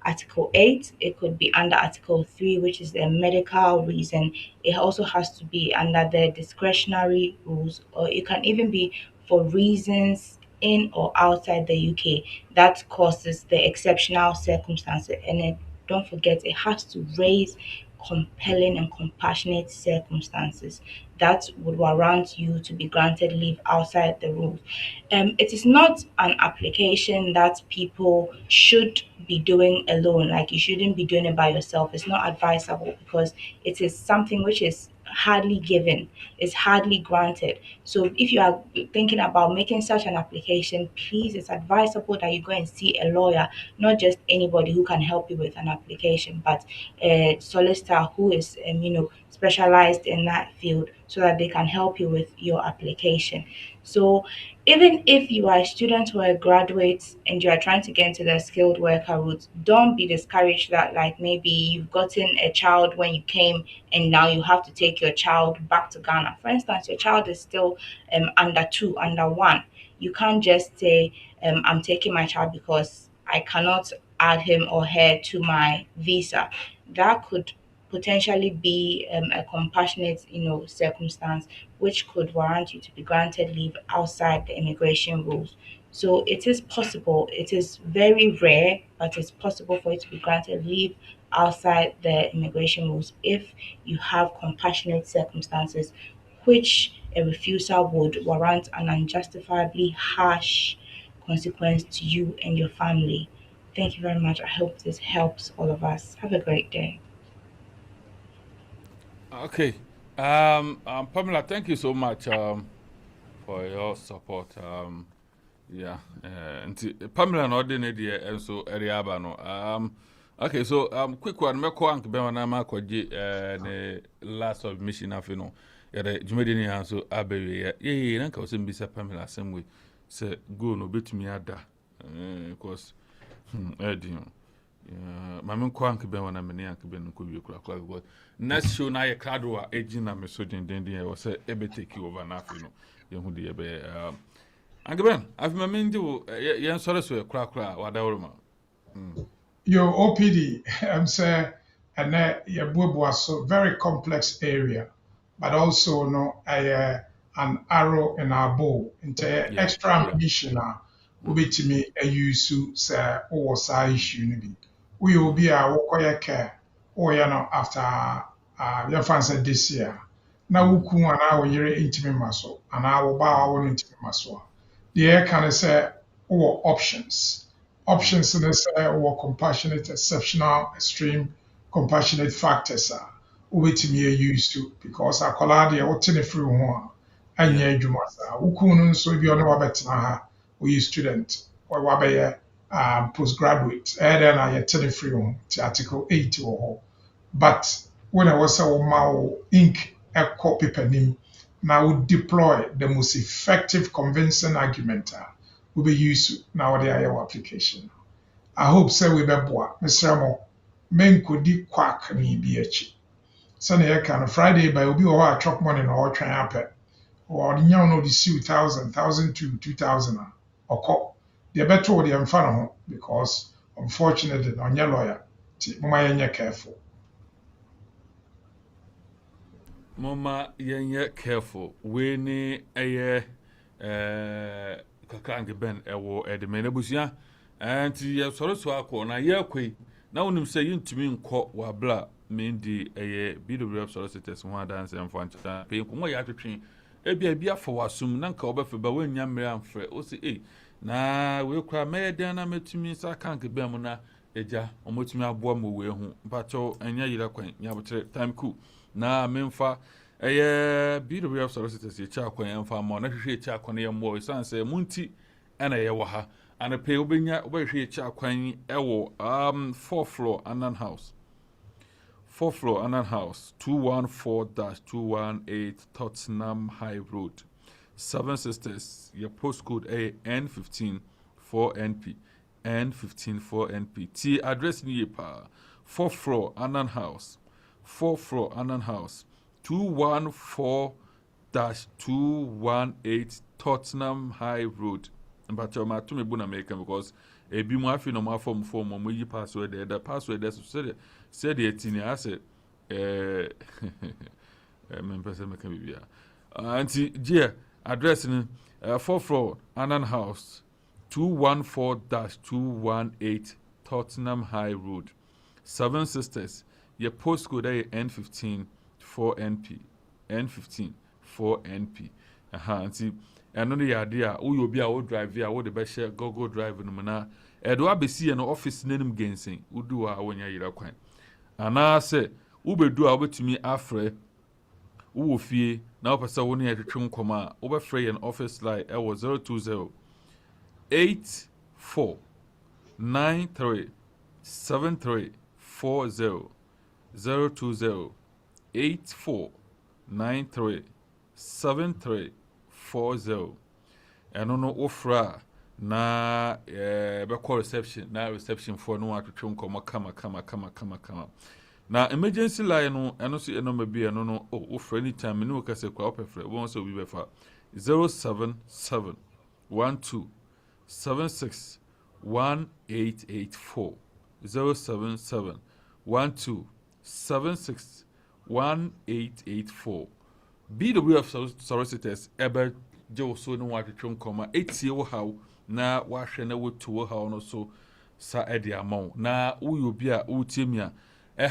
Article 8. It could be under Article 3, which is the medical reason. It also has to be under the discretionary rules, or it can even be for reasons in or outside the UK that causes the exceptional circumstances. And then don't forget, it has to raise compelling and compassionate circumstances that would warrant you to be granted leave outside the rules. It is not an application that people should be doing alone. Like, you shouldn't be doing it by yourself. It's not advisable because it is something which is hardly given, is hardly granted. So if you are thinking about making such an application, please, it's advisable that you go and see a lawyer, not just anybody who can help you with an application, but a solicitor who is, specialized in that field, so that they can help you with your application. So even if you are a student or a graduate and you are trying to get into the skilled worker route, don't be discouraged that, like, maybe you've gotten a child when you came and now you have to take your child back to Ghana. For instance, your child is still under two, under one. You can't just say, I'm taking my child because I cannot add him or her to my visa. That could potentially be a compassionate, circumstance which could warrant you to be granted leave outside the immigration rules. So it is possible. It is very rare, but it's possible for you to be granted leave outside the immigration rules if you have compassionate circumstances, which a refusal would warrant an unjustifiably harsh consequence to you and your family. Thank you very much. I hope this helps all of us. Have a great day. Okay. Pamela, thank you so much for your support. Yeah. And Pamela no ordinary and so area no. Okay, so quick one. Me ko anke be wana ma kwaji the last submission afino. Yere jumedi ni anso abewe ye nanka wo sem bisa Pamela same way. Say go no betumi ada. Because edin. Mame ko anke be wana me ne anke be no ko wie kura because next show na ye krado a ejina me so den e wo say e be take over na afino. Ye hu de ye be anke ben afima me ndi wo ye nsore so ye kura wada worma. Your OPD, I'm saying, and your so very complex area, but also an arrow in our bow. Into extra ammunition will be to me a use say or side issue. We will be our care or after your fancy this year. Now we can an hour year intimate muscle, and I will bow our intimate muscle. The air can say or options. Options in this or compassionate, exceptional, extreme, compassionate factors are which me used to because I call out the alternate free one and yeah, you must. Ukun so if you're no better, we student or wabe postgraduate, and then I attend free one to Article 8 or but when I was a Mao ink a copy penny, now deploy the most effective convincing argument. Will be used now the IO application. I hope say we be boa. Mr. Mo, men could di quack me be a chi. Sunday kind of Friday by obi or a truck money or try up or the young no the 2,000, 1,002, 2,000 or call. The better or the unfun because unfortunately on your lawyer, Mama careful. Mama yenye careful. We ni aye kakange ben ewo edeme nebusia anti ye soro so akọ na ye kwei na wonim se yintumi nkọ wa bla mendi eye BWF solicitors ho adanse mfancha pe nkomo ya twetwe bia afọ wasum na nka obefe ba wanya mmere amfre o se na we kra me den na metumi sa kanke ben mu na eja omotumi aboa mo we hu mpacho enya yira kwan nyabotre time cool na memfa BWF solicitors ye cha kwan emfa ma na hwehwe cha kwan ye mo isanse munti ana ye wo ha ana pe obenya obehwe cha kwan ewo 4th floor Annan House 4th floor Annan House 214-218 Tottenham High Road 7 Sisters your postcode N15 4NP N15 4NP T address ni pa 4th floor Annan House 4th floor Annan House 214-218 Tottenham High Road. But my to me buna make because a be more no more form mo yi password there. The password there said the tini I said person make me auntie dear address in 4th floor Annan House 214-218 Tottenham High Road 7 Sisters your postcode N15 4NP N15 4NP auntie eno ne yade a wo yobi a wo drive a wo de be share Google Drive no na edo abesi no office nanim gensen udu a wonya yira kwan ana se wo bedu a wobetumi afre wo fie na opesa wo ne yetwetwe nkoma wo be free an office line e wo 020 84 93 7340 020 84 93 7340 eno no ofra na be call reception na reception for no atwetwe nkoma kama na emergency line no eno so eno mabi eno no ofra anytime no ka se kwa opefra won so bi befa 077 12 76 1884 077 12 76 1884 BWF solicitors ever jo so no watwetwe nkoma etie wo haw na wahwe na wotu wo haw no so sa edi amon na uyo bia utiemia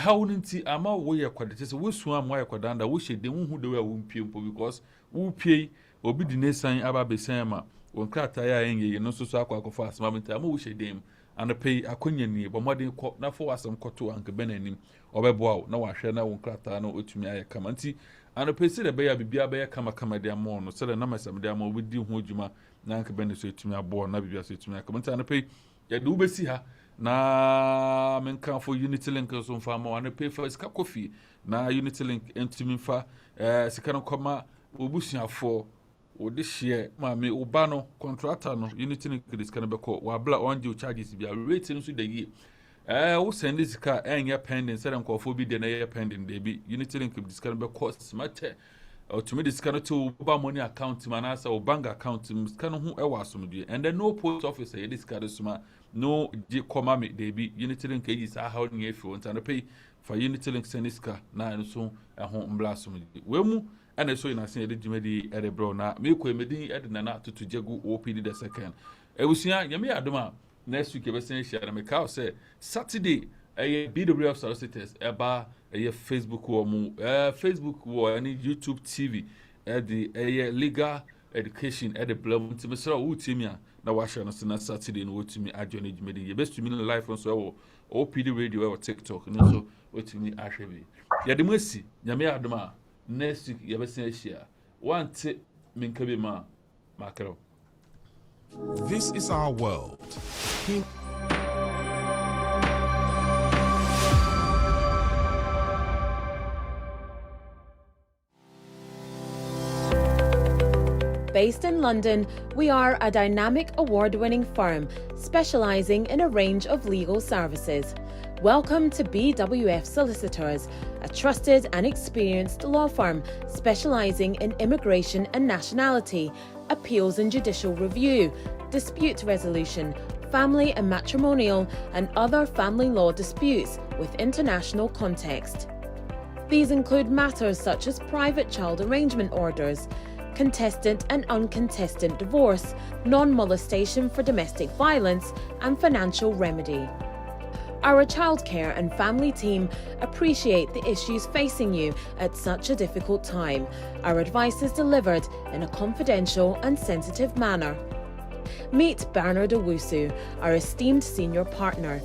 haw nti ama wo ye kwadete se wosu am wo ye kwadanda wo hyede hu de wo mpie mpo because wo pie obi di nesan aba besan ma won krata ya enye no so akwakofa asma mta ama wo hyede ana pay akonya ni bomode ko na fo wasam koto anka benanim obeboa na wahwe na won krata no otumi aye kama nti ana pesi de beya bibia beya kama de amon no se de na masam de amon wodi ho adwuma na anka bene so etumi abo na bibia so etumi akama nti ana pay ya de ubesi ha na menka for Unity Link so mfa ma ana pay for ska coffee na Unity Link entumi mfa sika no koma obusuafo odi share maame oba no contractor no Unity Link this kana beko wa bla onje charges bia rate no so de yi wo send this car enya pending said nkofo bi de na ye pending de bi Unity Link this kind of cost matter to me this kind of to ba money account man asa o bank account kind of hu e wa asomdue and then no post office ye this kind of suma no je koma me de bi Unity Link yi sa how ni efi won tan pay for Unity Link send this car na no so e ho mbla asomdue we mu ene so ina sen de jimedi e de bro na me ko emedin e de na tutu jegu OPD the second ewusua nyame adoma next week ebesen share me ka say Saturday BWF solicitors eba Facebook wo mu Facebook wo any YouTube TV the legal education the blog to mesra wo timia na wa share no Saturday no wotumi adjone jumedi ye best to me live on so OPD radio or TikTok no so wotumi ahwebi ye de mwesi nyame adoma next week yebesen share want minka be ma makro. This is our world. Based in London, we are a dynamic award-winning firm specializing in a range of legal services. Welcome to BWF Solicitors, a trusted and experienced law firm specializing in immigration and nationality, appeals and judicial review, dispute resolution, family and matrimonial, and other family law disputes with international context. These include matters such as private child arrangement orders, contestant and uncontested divorce, non-molestation for domestic violence, and financial remedy. Our childcare and family team appreciate the issues facing you at such a difficult time. Our advice is delivered in a confidential and sensitive manner. Meet Bernard Owusu, our esteemed senior partner.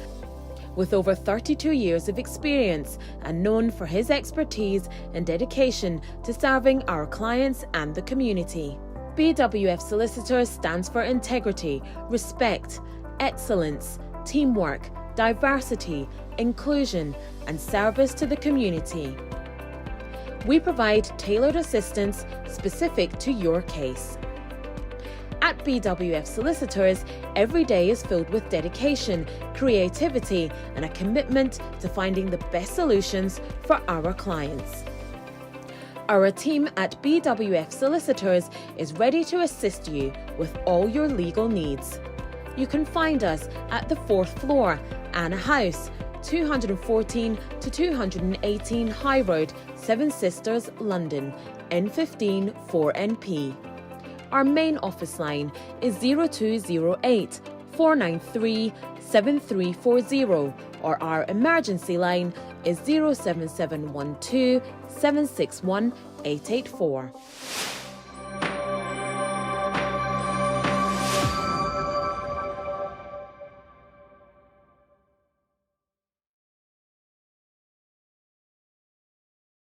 with over 32 years of experience and known for his expertise and dedication to serving our clients and the community. BWF Solicitors stands for integrity, respect, excellence, teamwork, diversity, inclusion, and service to the community. We provide tailored assistance specific to your case. At BWF Solicitors, every day is filled with dedication, creativity, and a commitment to finding the best solutions for our clients. Our team at BWF Solicitors is ready to assist you with all your legal needs. You can find us at the 4th floor, Anna House, 214 to 218 High Road, Seven Sisters, London, N15 4NP. Our main office line is 0208 493 7340, or our emergency line is 07712 761 884.